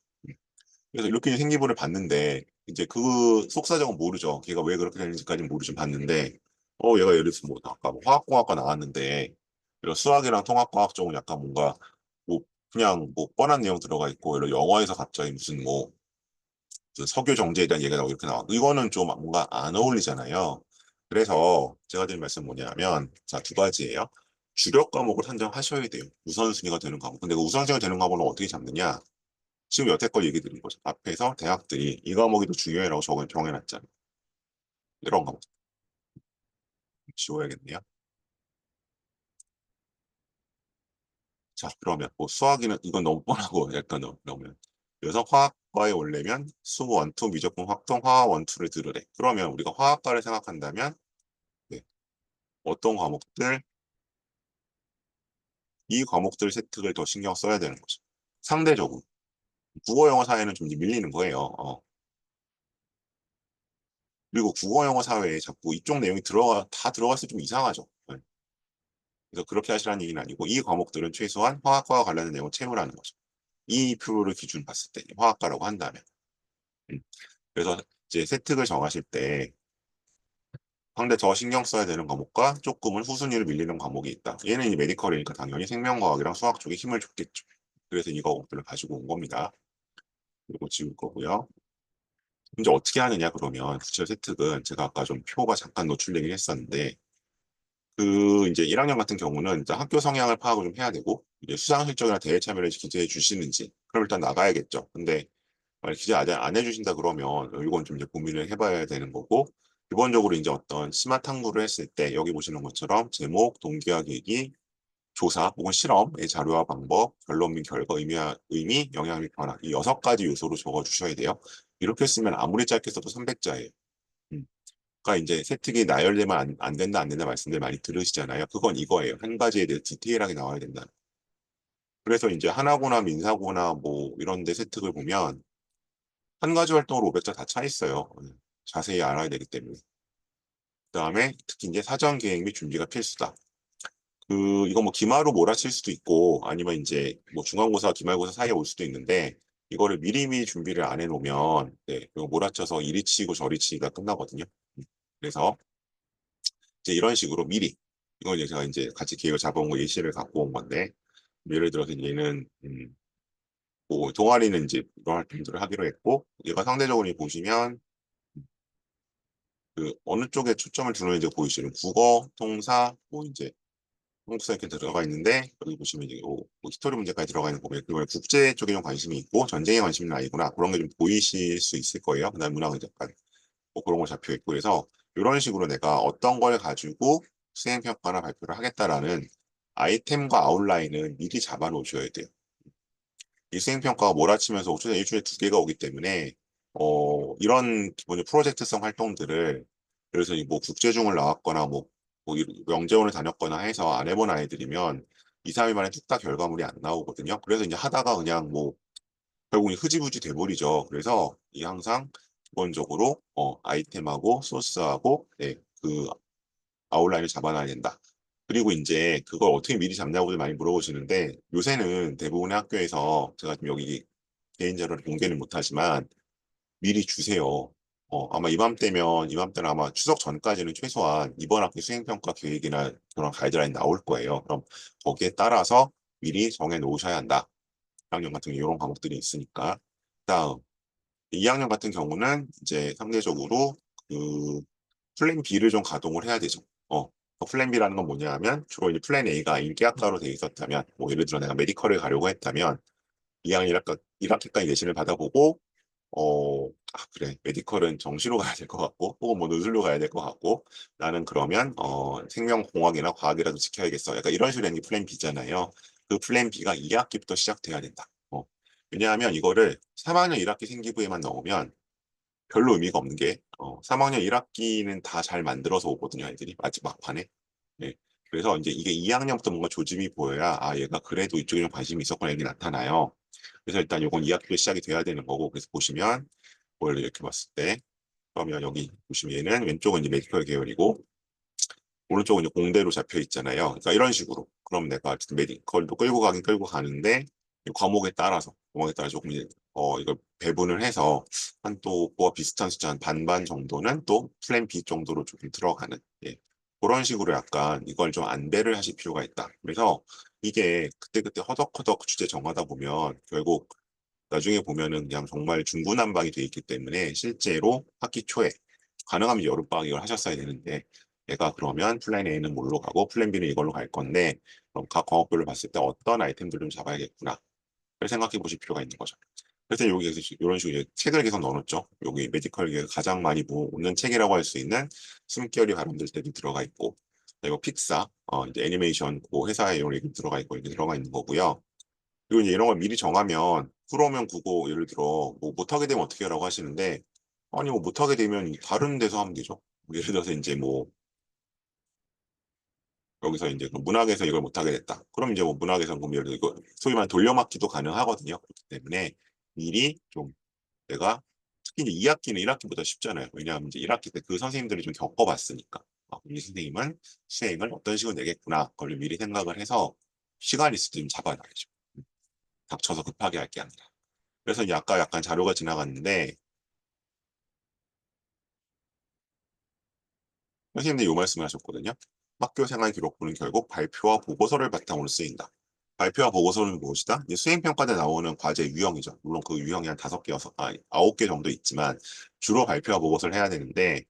그래서 이렇게 생기부를 봤는데 이제 그 속사정은 모르죠. 걔가 왜 그렇게 되는지까지는 모르죠. 봤는데 얘가 예를 들어서 뭐 아까 뭐 화학공학과 나왔는데 이런 수학이랑 통합과학 쪽은 약간 뭔가 뭐 그냥 뭐 뻔한 내용 들어가 있고 이런 영어에서 갑자기 무슨 뭐 그 석유 정제에 대한 얘기가 나오고 이렇게 나와. 이거는 좀 뭔가 안 어울리잖아요. 그래서 제가 드린 말씀 뭐냐면 자, 두 가지예요. 주력 과목을 선정하셔야 돼요. 우선순위가 되는 과목. 근데 그 우선순위가 되는 과목은 어떻게 잡느냐? 지금 여태껏 얘기 드린 거죠. 앞에서 대학들이 이 과목이 더 중요해라고 정해놨잖아요. 이런 과목 지워야겠네요. 자, 그러면 뭐 수학이는 이건 너무 뻔하고 약간 너무 그래서 화학과에 올려면 수 원투 미적분 확통 화학 원투를 들으래. 그러면 우리가 화학과를 생각한다면 네, 어떤 과목들 이 과목들 세특을 더 신경 써야 되는 거죠. 상대적으로 국어 영어 사회는 좀 밀리는 거예요. 그리고 국어 영어 사회에 자꾸 이쪽 내용이 다 들어가서 좀 이상하죠. 네. 그래서 그렇게 하시라는 얘기는 아니고 이 과목들은 최소한 화학과와 관련된 내용을 채우라는 거죠. 이 표를 기준 봤을 때 화학과라고 한다면. 음. 그래서 이제 세특을 정하실 때 상대 더 신경 써야 되는 과목과 조금은 후순위를 밀리는 과목이 있다. 얘는 이제 메디컬이니까 당연히 생명과학이랑 수학 쪽에 힘을 줬겠죠. 그래서 이 과목들을 가지고 온 겁니다. 그리고 지울 거고요. 이제 어떻게 하느냐 그러면 구체 세특은 제가 아까 좀 표가 잠깐 노출되긴 했었는데 이제 1학년 같은 경우는 일단 학교 성향을 파악을 좀 해야 되고 이제 수상 실적이나 대회 참여를 기재해 주시는지 그럼 일단 나가야겠죠. 근데 만약 기재 안 해주신다 그러면 이건 좀 이제 고민을 해봐야 되는 거고 기본적으로 이제 어떤 심화 탐구를 했을 때 여기 보시는 것처럼 제목, 동기화 계기, 조사 혹은 실험의 자료와 방법, 결론 및 결과, 의미, 영향 및 변화 이 6가지 요소로 적어 주셔야 돼요. 이렇게 쓰면 아무리 짧게 써도 300자예요. 그러니까 이제 세특이 나열되면 안 된다 안 된다 말씀들 많이 들으시잖아요. 그건 이거예요. 한 가지에 대해 디테일하게 나와야 된다. 그래서 이제 하나고나 민사고나 뭐 이런 데 세특을 보면 한 가지 활동으로 500자 다 차 있어요. 자세히 알아야 되기 때문에. 그다음에 특히 이제 사전 계획 및 준비가 필수다. 이거 뭐 기말로 몰아칠 수도 있고 아니면 이제 뭐 중간고사, 기말고사 사이에 올 수도 있는데 이거를 미리미리 준비를 안 해놓으면 네, 이거 몰아쳐서 이리 치고 저리 치기가 끝나거든요. 그래서 이제 이런 식으로 미리 이건 이제 제가 이제 같이 계획을 잡아온 거 예시를 갖고 온 건데 예를 들어서 얘는 뭐 동아리는 이제 이런 활동들을 하기로 했고 얘가 상대적으로 보시면 어느 쪽에 초점을 두는지 보이시는 국어, 통사, 뭐 이제 한국사 이렇게 들어가 있는데 여기 보시면 이제 뭐 히스토리 문제까지 들어가 있는 거 보면 그걸 국제 쪽에 좀 관심이 있고 전쟁에 관심은 아니구나 그런 게 좀 보이실 수 있을 거예요. 그다음 문학은 약간 뭐 그런 거 잡혀 있고 그래서 이런 식으로 내가 어떤 걸 가지고 수행평가나 발표를 하겠다라는 아이템과 아웃라인을 미리 잡아 놓으셔야 돼요. 이 수행평가가 몰아치면서 일주일에 2개가 오기 때문에 이런 기본의 프로젝트성 활동들을 그래서 뭐 국제중을 나왔거나 뭐 영재원을 다녔거나 해서 안 해본 아이들이면 2, 3일 만에 뚝딱 결과물이 안 나오거든요. 그래서 이제 하다가 그냥 뭐 결국 흐지부지 돼버리죠. 그래서 이 항상 기본적으로 아이템하고 소스하고 네, 그 아웃라인을 잡아놔야 된다. 그리고 이제 그걸 어떻게 미리 잡냐고들 많이 물어보시는데 요새는 대부분의 학교에서 제가 지금 여기 개인 자료를 공개는 못하지만 미리 주세요. 아마 이맘때는 아마 추석 전까지는 최소한 이번 학기 수행평가 계획이나 그런 가이드라인 나올 거예요. 그럼 거기에 따라서 미리 정해 놓으셔야 한다. 1학년 같은 경우 이런 과목들이 있으니까. 다음 2학년 같은 경우는 이제 상대적으로 그 플랜 B를 좀 가동을 해야 되죠. 플랜 B라는 건 뭐냐 하면 주로 이제 플랜 A가 인기학과로 돼 있었다면 뭐 예를 들어 내가 메디컬을 가려고 했다면 2학년 1학기까지 내신을 받아보고 그래. 메디컬은 정시로 가야 될 것 같고, 혹은 뭐 노술로 가야 될 것 같고, 나는 그러면, 생명공학이나 과학이라도 지켜야겠어. 약간 이런 식으로 되는 게 플랜 B잖아요. 그 플랜 B가 2학기부터 시작돼야 된다. 왜냐하면 이거를 3학년 1학기 생기부에만 넣으면 별로 의미가 없는 게, 3학년 1학기는 다 잘 만들어서 오거든요, 애들이. 마지막 막판에. 네. 그래서 이제 이게 2학년부터 뭔가 조짐이 보여야, 아, 얘가 그래도 이쪽에 좀 관심이 있었구나, 이게 나타나요. 그래서 일단 이건 2학기로 시작이 돼야 되는 거고, 그래서 보시면, 뭘 이렇게 봤을 때, 그러면 여기 보시면 얘는 왼쪽은 이제 메디컬 계열이고, 오른쪽은 이제 공대로 잡혀 있잖아요. 그러니까 이런 식으로. 그럼 내가 어쨌든 메디컬도 끌고 가긴 끌고 가는데, 과목에 따라 조금 이제, 이걸 배분을 해서, 한 또, 그와 비슷한 숫자 한 반반 정도는 또 플랜 B 정도로 조금 들어가는, 예. 그런 식으로 약간 이걸 좀 안배를 하실 필요가 있다. 그래서 이게 그때그때 허덕허덕 주제 정하다 보면 결국 나중에 보면은 그냥 정말 중구난방이 돼 있기 때문에 실제로 학기 초에 가능하면 여름방학 이걸 하셨어야 되는데 얘가 그러면 플랜 A는 뭘로 가고 플랜 B는 이걸로 갈 건데 그럼 각 과목별로 봤을 때 어떤 아이템들을 좀 잡아야겠구나. 를 생각해 보실 필요가 있는 거죠. 그래서 여기에서 이런 식으로 이제 책을 계속 넣어놓죠. 여기 메디컬 가장 많이 보는 책이라고 할 수 있는 숨결이 발음될 때도 들어가 있고 그리고 픽사, 이제 애니메이션 그 회사의 이런 얘기 들어가 있고 이렇게 들어가 있는 거고요. 그리고 이제 이런 걸 미리 정하면 프로면 국어 예를 들어 뭐 못하게 되면 어떻게 하라고 하시는데 아니 뭐 못하게 되면 다른 데서 하면 되죠. 뭐 예를 들어서 이제 뭐 여기서 이제 그 문학에서 이걸 못하게 됐다. 그럼 이제 뭐 문학에서 그럼 예를 들어 이거 소위 말하는 돌려막기도 가능하거든요. 그렇기 때문에 미리 좀 내가 특히 이제 2학기는 1학기보다 쉽잖아요. 왜냐하면 이제 1학기 때 그 선생님들이 좀 겪어봤으니까. 이 선생님은 수행을 어떤 식으로 내겠구나. 그걸 미리 생각을 해서 시간 있을 때 좀 잡아놔야죠. 닥쳐서 급하게 할 게 아니라. 그래서 이제 아까 약간 자료가 지나갔는데 선생님들이 이 말씀을 하셨거든요. 학교 생활 기록부는 결국 발표와 보고서를 바탕으로 쓰인다. 발표와 보고서는 무엇이다? 이제 수행평가 때 나오는 과제 유형이죠. 물론 그 유형이 한 5개, 9개 정도 있지만 주로 발표와 보고서를 해야 되는데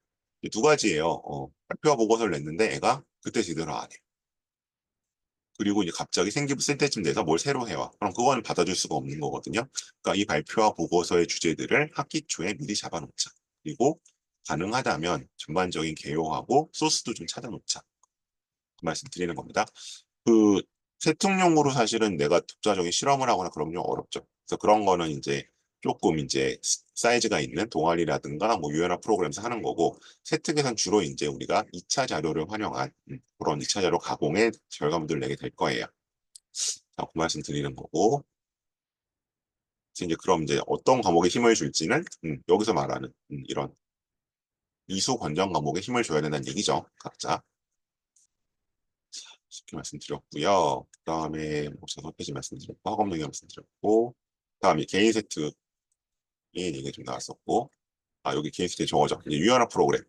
두 가지예요. 발표와 보고서를 냈는데 애가 그때 제대로 안 해. 그리고 이제 갑자기 생기부 쓸 때쯤 돼서 뭘 새로 해와. 그럼 그거는 받아줄 수가 없는 거거든요. 그러니까 이 발표와 보고서의 주제들을 학기 초에 미리 잡아놓자. 그리고 가능하다면 전반적인 개요하고 소스도 좀 찾아놓자. 그 말씀 드리는 겁니다. 그 세특용으로 사실은 내가 독자적인 실험을 하거나 그러면 좀 어렵죠. 그래서 그런 거는 이제 조금 이제 사이즈가 있는 동아리라든가 뭐 유연한 프로그램에서 하는 거고 세특에선 주로 이제 우리가 2차 자료를 활용한 그런 2차 자료 가공의 결과물들을 내게 될 거예요. 자, 그 말씀 드리는 거고 이제 그럼 이제 어떤 과목에 힘을 줄지는 여기서 말하는 이런 이수 권장 과목에 힘을 줘야 된다는 얘기죠. 각자. 쉽게 말씀드렸고요. 그다음에 뭐 자소 페이지 말씀드렸고 학업 능력 말씀드렸고 그다음에 개인 세트 얘기 좀 나왔었고 여기 개인 세트 저거죠. 이제 유연한 프로그램.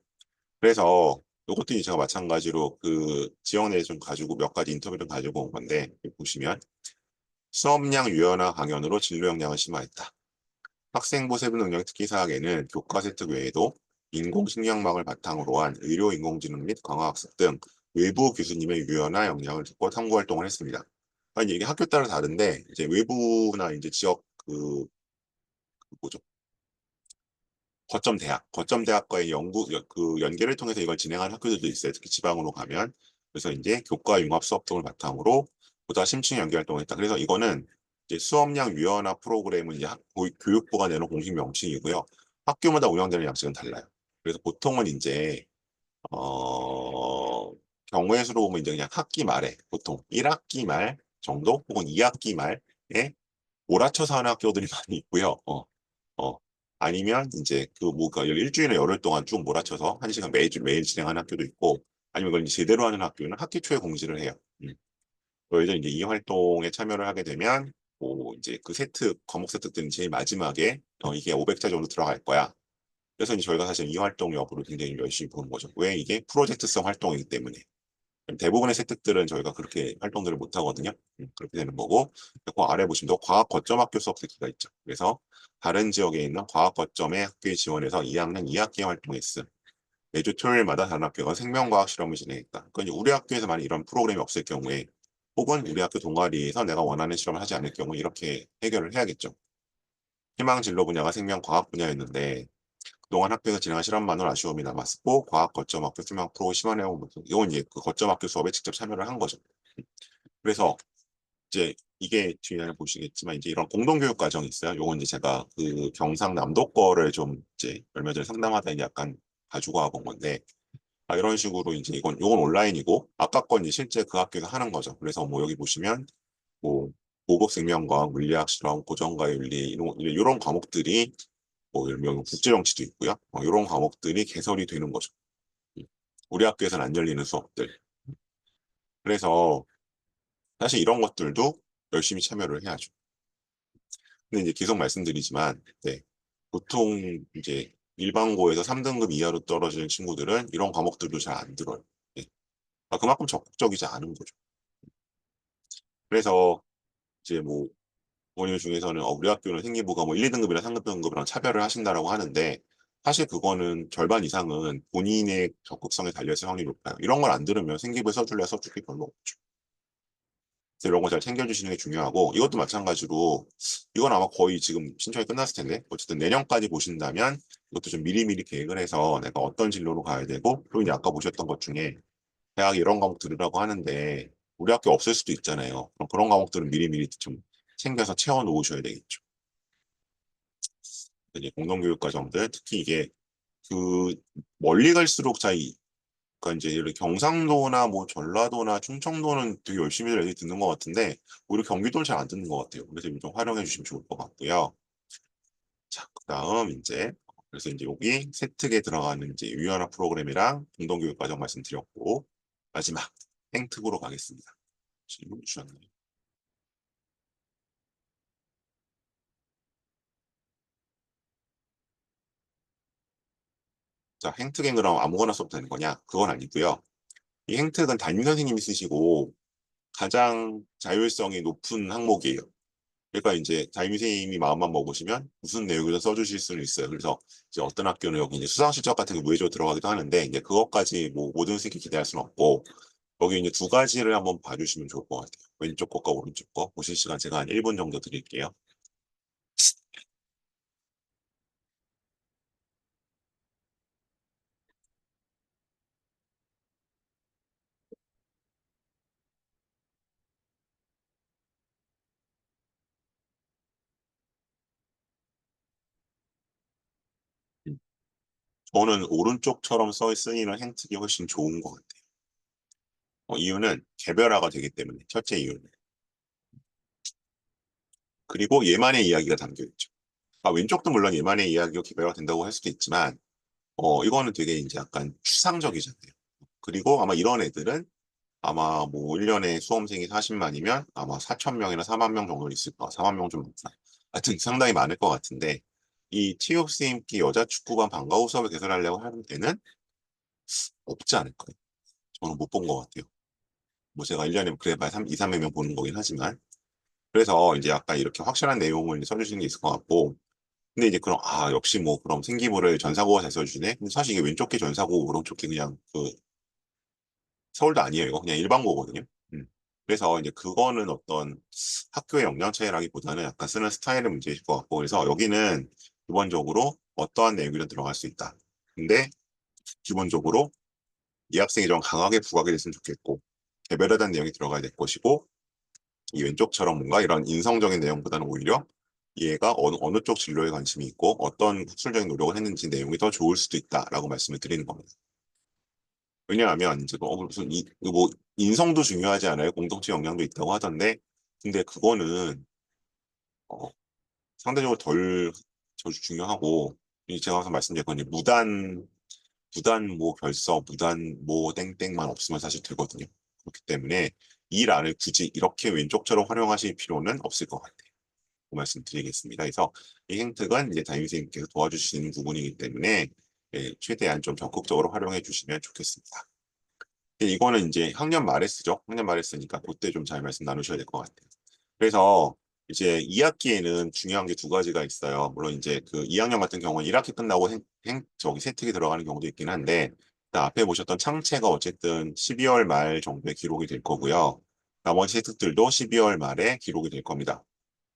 그래서 이것도 제가 마찬가지로 그 지역 내에 좀 가지고 몇 가지 인터뷰를 가지고 온 건데 보시면 수업량 유연화 강연으로 진로 역량을 심화했다. 학생부 세부 능력 특기 사학에는 교과 세특 외에도 인공식량망을 바탕으로 한 의료 인공지능 및 강화학습 등 외부 교수님의 유연화 역량을 듣고 탐구 활동을 했습니다. 아니 이게 학교 따라 다른데 이제 외부나 이제 지역 그 뭐죠? 거점 대학과의 그 연계를 통해서 이걸 진행하는 학교들도 있어요. 특히 지방으로 가면. 그래서 이제 교과 융합 수업 등을 바탕으로 보다 심층 연계 활동을 했다. 그래서 이거는 이제 수업량 유연화 프로그램은 이제 교육부가 내놓은 공식 명칭이고요. 학교마다 운영되는 양식은 달라요. 그래서 보통은 이제 경우의 수로 보면 이제 그냥 학기 말에 보통 1학기 말 정도 혹은 2학기 말에 몰아쳐서 하는 학교들이 많이 있고요. 어. 아니면 이제 그 뭐가 일주일에 열흘 동안 쭉 몰아쳐서 한 시간 매일 진행하는 학교도 있고 아니면 그걸 이제 제대로 하는 학교는 학기 초에 공지를 해요. 그래서 이제 이 활동에 참여를 하게 되면 뭐 이제 그 세트 과목 세트들은 제일 마지막에 이게 500자 정도 들어갈 거야. 그래서 이제 저희가 사실 이 활동 여부를 굉장히 열심히 보는 거죠. 왜 이게 프로젝트성 활동이기 때문에. 대부분의 세특들은 저희가 그렇게 활동들을 못 하거든요. 그렇게 되는 거고, 그 아래 보시면 또 과학 거점 학교 수업 특기가 있죠. 그래서 다른 지역에 있는 과학 거점의 학교에 지원해서 2학년 2학기 활동했음. 매주 토요일마다 다른 학교가 생명과학 실험을 진행했다. 그러니까 우리 학교에서 만약 이런 프로그램이 없을 경우에 혹은 우리 학교 동아리에서 내가 원하는 실험을 하지 않을 경우 이렇게 해결을 해야겠죠. 희망 진로 분야가 생명과학 분야였는데 그동안 학교에서 진행한 실험만으로 아쉬움이 남았고 과학 거점 학교 수명 프로 심원해온 모습. 이건 이제 그 거점 학교 수업에 직접 참여를 한 거죠. 그래서 이제 이게 뒤에 보시겠지만 이제 이런 공동교육 과정이 있어요. 요건 이제 제가 그 경상남도 거를 좀 이제 얼마 전에 상담하다 약간 가지고 와본 건데 이런 식으로 이제 요건 온라인이고 아까 건 이제 실제 그 학교에서 하는 거죠. 그래서 뭐 여기 보시면 뭐 고급 생명과학, 물리학 실험, 고정과 윤리 이런 과목들이 뭐 예를 들면 국제정치도 있고요. 이런 과목들이 개설이 되는 거죠. 음. 우리 학교에서는 안 열리는 수업들. 그래서 사실 이런 것들도 열심히 참여를 해야죠. 근데 이제 계속 말씀드리지만, 네, 보통 이제 일반고에서 3등급 이하로 떨어지는 친구들은 이런 과목들도 잘 안 들어요. 네. 그만큼 적극적이지 않은 거죠. 그래서 이제 뭐 원효 중에서는 우리 학교는 생기부가 뭐 1, 2등급이나 3등급이랑 차별을 하신다라고 하는데 사실 그거는 절반 이상은 본인의 적극성에 달려있을 확률이 높아요. 이런 걸 안 들으면 생기부에 써줄래 써줄 게 별로 없죠. 그래서 이런 거 잘 챙겨주시는 게 중요하고 이것도 마찬가지로 이건 아마 거의 지금 신청이 끝났을 텐데 어쨌든 내년까지 보신다면 이것도 좀 미리미리 계획을 해서 내가 어떤 진로로 가야 되고 그리고 이제 아까 보셨던 것 중에 대학에 이런 과목 들으라고 하는데 우리 학교 없을 수도 있잖아요. 그럼 그런 과목들은 미리미리 좀 챙겨서 채워 놓으셔야 되겠죠. 이제 공동교육 과정들 특히 이게 그 멀리 갈수록 차이 그러니까 이제 예를 들어 경상도나 뭐 전라도나 충청도는 되게 열심히 애들이 듣는 것 같은데 오히려 경기도는 잘 안 듣는 것 같아요. 그래서 이거 좀 활용해 주시면 좋을 것 같고요. 자, 그다음 이제 그래서 이제 여기 세특에 들어가는 이제 유연화 프로그램이랑 공동교육 과정 말씀드렸고 마지막 행특으로 가겠습니다. 질문 주셨나요? 자, 행특엔 그럼 아무거나 써도 되는 거냐? 그건 아니고요. 이 행특은 담임 선생님이 쓰시고 가장 자율성이 높은 항목이에요. 그러니까 이제 담임 선생님이 마음만 먹으시면 무슨 내용이든 써주실 수는 있어요. 그래서 이제 어떤 학교는 여기 이제 수상 실적 같은 게 무회적으로 들어가기도 하는데 이제 그것까지 뭐 모든 선생님이 기대할 수는 없고 여기 이제 두 가지를 한번 봐주시면 좋을 것 같아요. 왼쪽 거과 오른쪽 거 보실 시간 제가 한 1분 정도 드릴게요. 음. 저는 오른쪽처럼 쓰이는 행특이 훨씬 좋은 것 같아요. 이유는 개별화가 되기 때문에 첫째 이유는 그리고 얘만의 이야기가 담겨 있죠. 왼쪽도 물론 얘만의 이야기가 개별화가 된다고 할 수도 있지만 이거는 되게 이제 약간 추상적이잖아요. 그리고 아마 이런 애들은 아마 뭐 1년에 수험생이 40만이면 아마 4천 명이나 4만 명 정도 있을 거야. 4만 명 좀 넘나. 하여튼 상당히 많을 것 같은데 이 체육스님기 여자 축구반 방과 후 수업을 개설하려고 하는 데는 없지 않을 거예요. 저는 못 본 것 같아요. 뭐 제가 1년에 그래 봐야 2, 300명 보는 거긴 하지만 그래서 이제 약간 이렇게 확실한 내용을 써주시는 게 있을 것 같고 근데 이제 그럼 역시 뭐 그럼 생기부를 전사고가 잘 써주네. 근데 사실 이게 왼쪽 게 전사고 오른쪽 게 그냥 그 서울도 아니에요. 이거 그냥 일반고거든요. 음. 그래서 이제 그거는 어떤 학교의 역량 차이라기보다는 약간 쓰는 스타일의 문제일 것 같고 그래서 여기는 기본적으로 어떠한 내용이든 들어갈 수 있다. 근데 기본적으로 이 학생이 좀 강하게 부각이 됐으면 좋겠고 개별화된 내용이 들어가야 될 것이고 이 왼쪽처럼 뭔가 이런 인성적인 내용보다는 오히려 얘가 어느 쪽 진로에 관심이 있고 어떤 학술적인 노력을 했는지 내용이 더 좋을 수도 있다라고 말씀을 드리는 겁니다. 왜냐하면 이제 뭐 무슨 뭐 인성도 중요하지 않아요? 공동체 역량도 있다고 하던데, 근데 그거는 어, 상대적으로 덜 중요하고, 제가 항상 말씀드린 건 이제 무단 뭐 결석, 무단 뭐 땡땡만 없으면 사실 되거든요. 그렇기 때문에 이 란을 굳이 이렇게 왼쪽처럼 활용하실 필요는 없을 것 같아요. 그 말씀드리겠습니다. 그래서 이 행특은 이제 담임선생님께서 도와주시는 부분이기 때문에 최대한 좀 적극적으로 활용해 주시면 좋겠습니다. 이거는 이제 학년 말에 쓰죠. 학년 말에 쓰니까 그때 좀 잘 말씀 나누셔야 될 것 같아요. 그래서 이제 2학기에는 중요한 게 두 가지가 있어요. 물론 이제 그 2학년 같은 경우는 1학기 끝나고 저기 세특이 들어가는 경우도 있긴 한데, 일단 앞에 보셨던 창체가 어쨌든 12월 말 정도에 기록이 될 거고요. 나머지 세특들도 12월 말에 기록이 될 겁니다.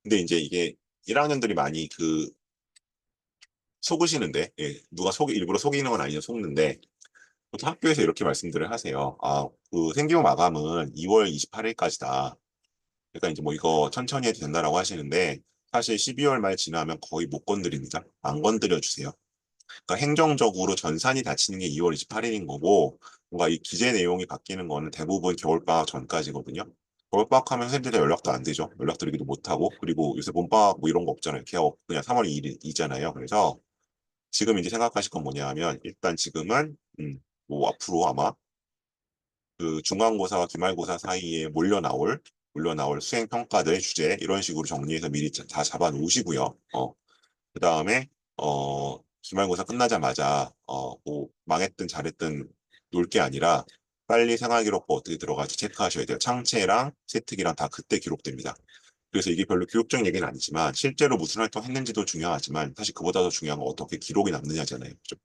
근데 이제 이게 1학년들이 많이 그 속으시는데, 누가 일부러 속이는 건 아니죠. 속는데, 보통 학교에서 이렇게 말씀들을 하세요. 그 생기부 마감은 2월 28일까지다. 그러니까 이제 뭐 이거 천천히 해도 된다라고 하시는데, 사실 12월 말 지나면 거의 못 건드립니다. 안 건드려 주세요. 그러니까 행정적으로 전산이 닫히는 게 2월 28일인 거고, 뭔가 이 기재 내용이 바뀌는 거는 대부분 겨울방학 전까지거든요. 겨울방학하면 선생님들 연락도 안 되죠. 연락드리기도 못하고, 그리고 요새 봄방학 뭐 이런 거 없잖아요. 개업 그냥 3월 2일이잖아요. 그래서 지금 이제 생각하실 건 뭐냐 하면, 일단 지금은 뭐 앞으로 아마 그 중간고사와 기말고사 사이에 몰려 나올 수행 평가들 주제 이런 식으로 정리해서 미리 다 잡아 놓으시고요. 그다음에 기말고사 끝나자마자 뭐 망했든 잘했든 놀 게 아니라 빨리 생활기록부 어떻게 들어갈지 체크하셔야 돼요. 창체랑 세특이랑 다 그때 기록됩니다. 그래서 이게 별로 교육적인 얘기는 아니지만 실제로 무슨 활동했는지도 중요하지만 사실 그보다 더 중요한 건 어떻게 기록이 남느냐잖아요. 그죠?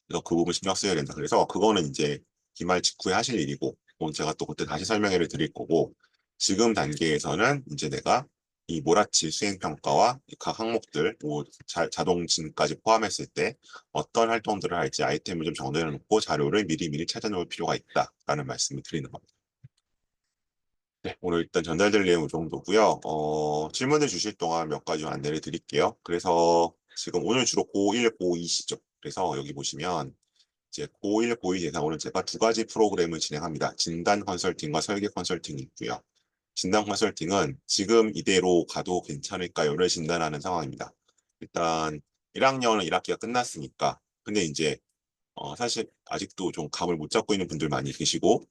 그래서 그 부분 신경 써야 된다. 그래서 그거는 이제 기말 직후에 하실 일이고, 그건 제가 또 그때 다시 설명회를 드릴 거고, 지금 단계에서는 이제 내가 이 몰아칠 수행평가와 각 항목들, 뭐 자동진까지 포함했을 때 어떤 활동들을 할지 아이템을 좀 정리해 놓고 자료를 미리미리 찾아놓을 필요가 있다라는 말씀을 드리는 겁니다. 네, 오늘 일단 전달될 내용 이 정도고요. 질문을 주실 동안 몇 가지 안내를 드릴게요. 그래서 지금 오늘 주로 고1, 고2시죠. 그래서 여기 보시면 이제 고1, 고2 대상으로는 제가 두 가지 프로그램을 진행합니다. 진단 컨설팅과 설계 컨설팅이 있고요. 진단 컨설팅은 지금 이대로 가도 괜찮을까요를 진단하는 상황입니다. 일단 1학년은 1학기가 끝났으니까. 근데 이제 사실 아직도 좀 감을 못 잡고 있는 분들 많이 계시고,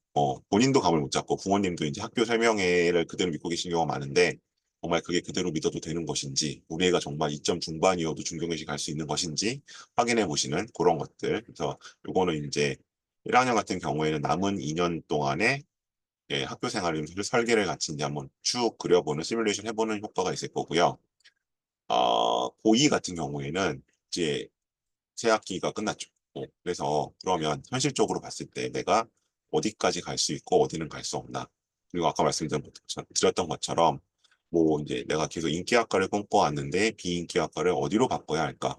본인도 감을 못 잡고 부모님도 이제 학교 설명회를 그대로 믿고 계신 경우가 많은데, 정말 그게 그대로 믿어도 되는 것인지, 우리 애가 정말 2점 중반이어도 중경외시 갈 수 있는 것인지 확인해 보시는 그런 것들. 그래서 요거는 이제 1학년 같은 경우에는 남은 2년 동안에 학교 생활을 설계를 같이 이제 한번 쭉 그려보는 시뮬레이션 해보는 효과가 있을 거고요. 고2 같은 경우에는 이제 새 학기가 끝났죠. 그래서 그러면 현실적으로 봤을 때 내가 어디까지 갈 수 있고 어디는 갈 수 없나. 그리고 아까 말씀드렸던 것처럼 뭐 이제 내가 계속 인기학과를 꿈꿔왔는데 비인기학과를 어디로 바꿔야 할까?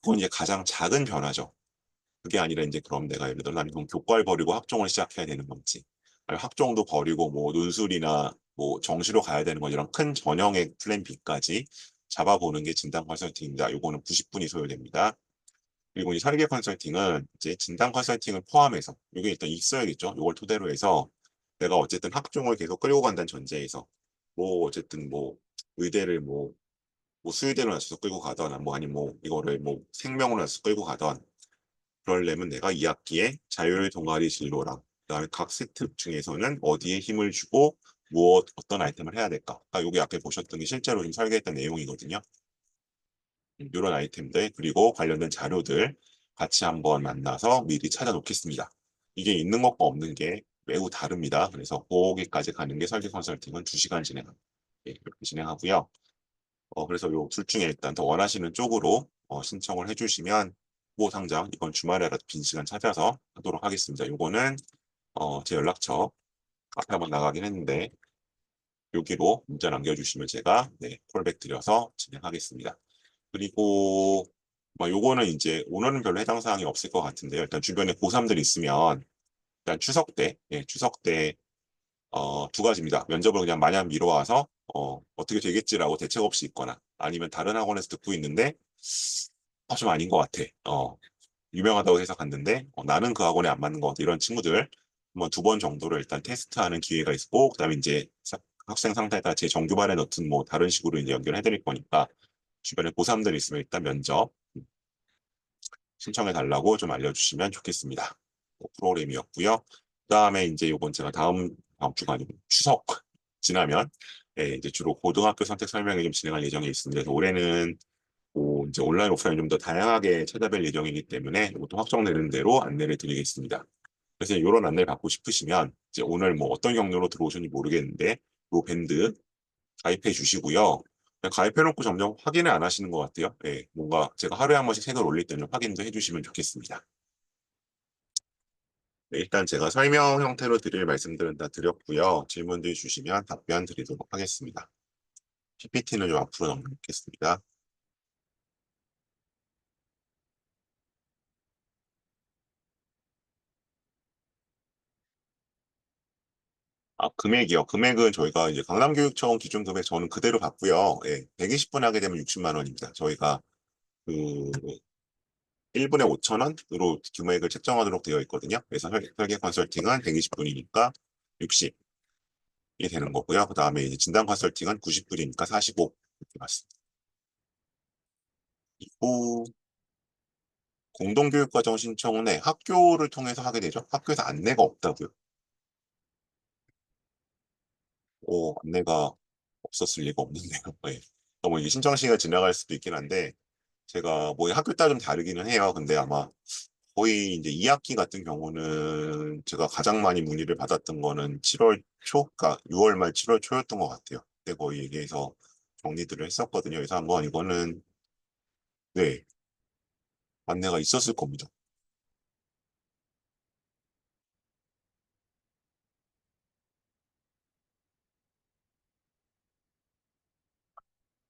그건 이제 가장 작은 변화죠. 그게 아니라 이제 그럼 내가 예를 들어 나는 그럼 교과를 버리고 학종을 시작해야 되는 건지, 아니면 학종도 버리고 뭐 논술이나 뭐 정시로 가야 되는 건 이런 큰 전형의 플랜 B까지 잡아보는 게 진단 컨설팅입니다. 요거는 90분이 소요됩니다. 그리고 이 설계 컨설팅은 이제 진단 컨설팅을 포함해서 이게 일단 있어야겠죠. 이걸 토대로 해서 내가 어쨌든 학종을 계속 끌고 간다는 전제에서 뭐 어쨌든 뭐 의대를 뭐 수의대로 해서 끌고 가던 뭐 아니면 뭐 이거를 뭐 생명으로 해서 끌고 가던, 그러려면 내가 2학기에 자율 동아리 진로랑 그다음에 각 세트 중에서는 어디에 힘을 주고 어떤 아이템을 해야 될까? 요게 앞에 보셨던 게 실제로 좀 설계했던 내용이거든요. 이런 아이템들 그리고 관련된 자료들 같이 한번 만나서 미리 찾아놓겠습니다. 이게 있는 것과 없는 게 매우 다릅니다. 그래서 거기까지 가는 게 설계 컨설팅은 2시간 진행합니다. 이렇게 진행하고요. 그래서 요 둘 중에 일단 더 원하시는 쪽으로 신청을 해주시면 뭐 당장 이번 주말에라도 빈 시간 찾아서 하도록 하겠습니다. 요거는 제 연락처 앞에 한번 나가긴 했는데 여기로 문자 남겨주시면 제가 콜백 드려서 진행하겠습니다. 그리고 요거는 이제 오늘은 별로 해당 사항이 없을 것 같은데요. 일단 주변에 고3들 있으면 일단 추석 때 두 가지입니다. 면접을 그냥 마냥 미뤄와서 어떻게 되겠지라고 대책 없이 있거나 아니면 다른 학원에서 듣고 있는데 좀 아닌 것 같아. 유명하다고 해서 갔는데 나는 그 학원에 안 맞는 것 같아. 이런 친구들 한번 두 번 정도를 일단 테스트하는 기회가 있고 그다음에 이제 학생 상태에다 제 정규반에 넣든 뭐 다른 식으로 이제 연결해 드릴 거니까 주변에 고3들 있으면 일단 면접 신청해 달라고 좀 알려주시면 좋겠습니다. 프로그램이었고요. 그다음에 이제 요번 제가 다음 주가 아니고 추석 지나면 이제 주로 고등학교 선택 설명회 좀 진행할 예정이 있습니다. 그래서 올해는 이제 온라인, 오프라인 좀 더 다양하게 찾아뵐 예정이기 때문에 이것도 확정되는 대로 안내를 드리겠습니다. 그래서 이런 안내를 받고 싶으시면 이제 오늘 뭐 어떤 경로로 들어오셨는지 모르겠는데 이 밴드 가입해 주시고요. 가입해놓고 점점 확인을 안 하시는 것 같아요. 뭔가 제가 하루에 한 번씩 색을 올릴 때는 확인도 해주시면 좋겠습니다. 네, 일단 제가 설명 형태로 드릴 말씀들은 다 드렸고요. 질문들 주시면 답변 드리도록 하겠습니다. PPT는 좀 앞으로 넘기겠습니다. 금액이요. 금액은 저희가 이제 강남교육청 기준 금액 저는 그대로 받고요. 120분 하게 되면 60만 원입니다. 저희가 그 1분에 5천 원으로 금액을 책정하도록 되어 있거든요. 그래서 설계 컨설팅은 120분이니까 60이 되는 거고요. 그 다음에 이제 진단 컨설팅은 90분이니까 45 이렇게 맞습니다. 그리고 공동교육과정 신청은 학교를 통해서 하게 되죠. 학교에서 안내가 없다고요. 안내가 없었을 리가 없는데요. 네. 너무 이게 신청 시기가 지나갈 수도 있긴 한데 제가 뭐 학교 따라 좀 다르기는 해요. 근데 아마 거의 이제 2학기 같은 경우는 제가 가장 많이 문의를 받았던 거는 7월 초, 그러니까 6월 말 7월 초였던 것 같아요. 그때 거의 얘기해서 정리들을 했었거든요. 그래서 한번 이거는 네, 안내가 있었을 겁니다.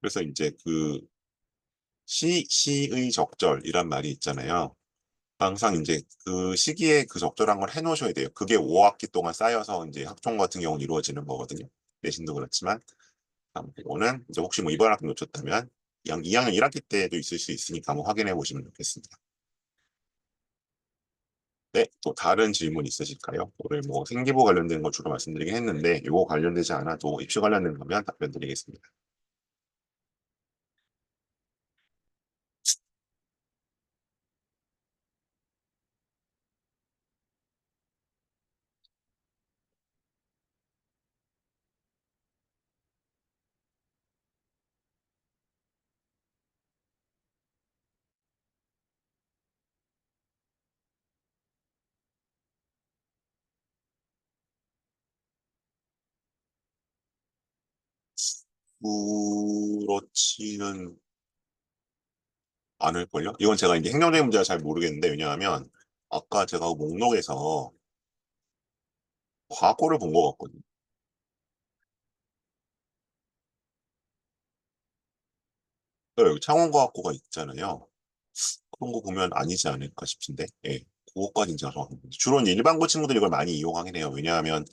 그래서 이제 그 시의 적절이란 말이 있잖아요. 항상 이제 그 시기에 그 적절한 걸 해놓으셔야 돼요. 그게 5학기 동안 쌓여서 이제 학종 같은 경우는 이루어지는 거거든요. 내신도 그렇지만 이거는 이제 혹시 뭐 이번 학기 놓쳤다면 2학년 1학기 때도 있을 수 있으니까 한번 확인해 보시면 좋겠습니다. 네, 또 다른 질문 있으실까요? 오늘 뭐 생기부 관련된 거 주로 말씀드리긴 했는데 이거 관련되지 않아도 입시 관련된 거면 답변 드리겠습니다. 그렇지는 않을걸요? 이건 제가 이제 행정적인 문제가 잘 모르겠는데 왜냐하면 아까 제가 목록에서 과거를 본 것 같거든요. 여기 창원과학고가 있잖아요. 그런 거 보면 아니지 않을까 싶은데, 그거까지는 제가 정확히 모르겠어요. 주로 이제 일반고 친구들이 이걸 많이 이용하긴 해요. 왜냐하면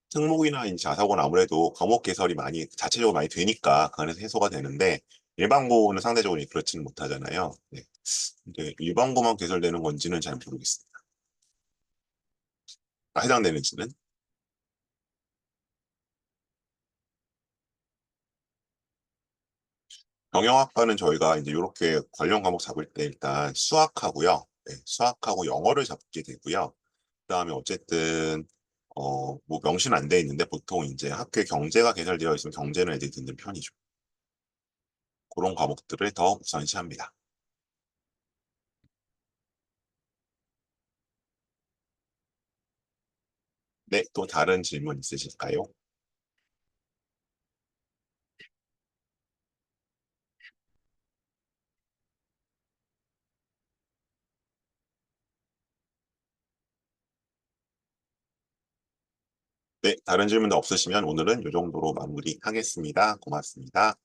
특목이나 이제 자사고는 아무래도 과목 개설이 많이 자체적으로 많이 되니까 그 안에서 해소가 되는데 일반고는 상대적으로 그렇지는 못하잖아요. 네. 근데 일반고만 개설되는 건지는 잘 모르겠습니다. 해당되는지는. 경영학과는 저희가 이제 이렇게 관련 과목 잡을 때 일단 수학하고요. 수학하고 영어를 잡게 되고요. 그다음에 어쨌든 뭐 명시는 안 돼 있는데 보통 이제 학교에 경제가 개설되어 있으면 경제는 애들이 듣는 편이죠. 그런 과목들을 더 우선시합니다. 네, 또 다른 질문 있으실까요? 네, 다른 질문도 없으시면 오늘은 이 정도로 마무리하겠습니다. 고맙습니다.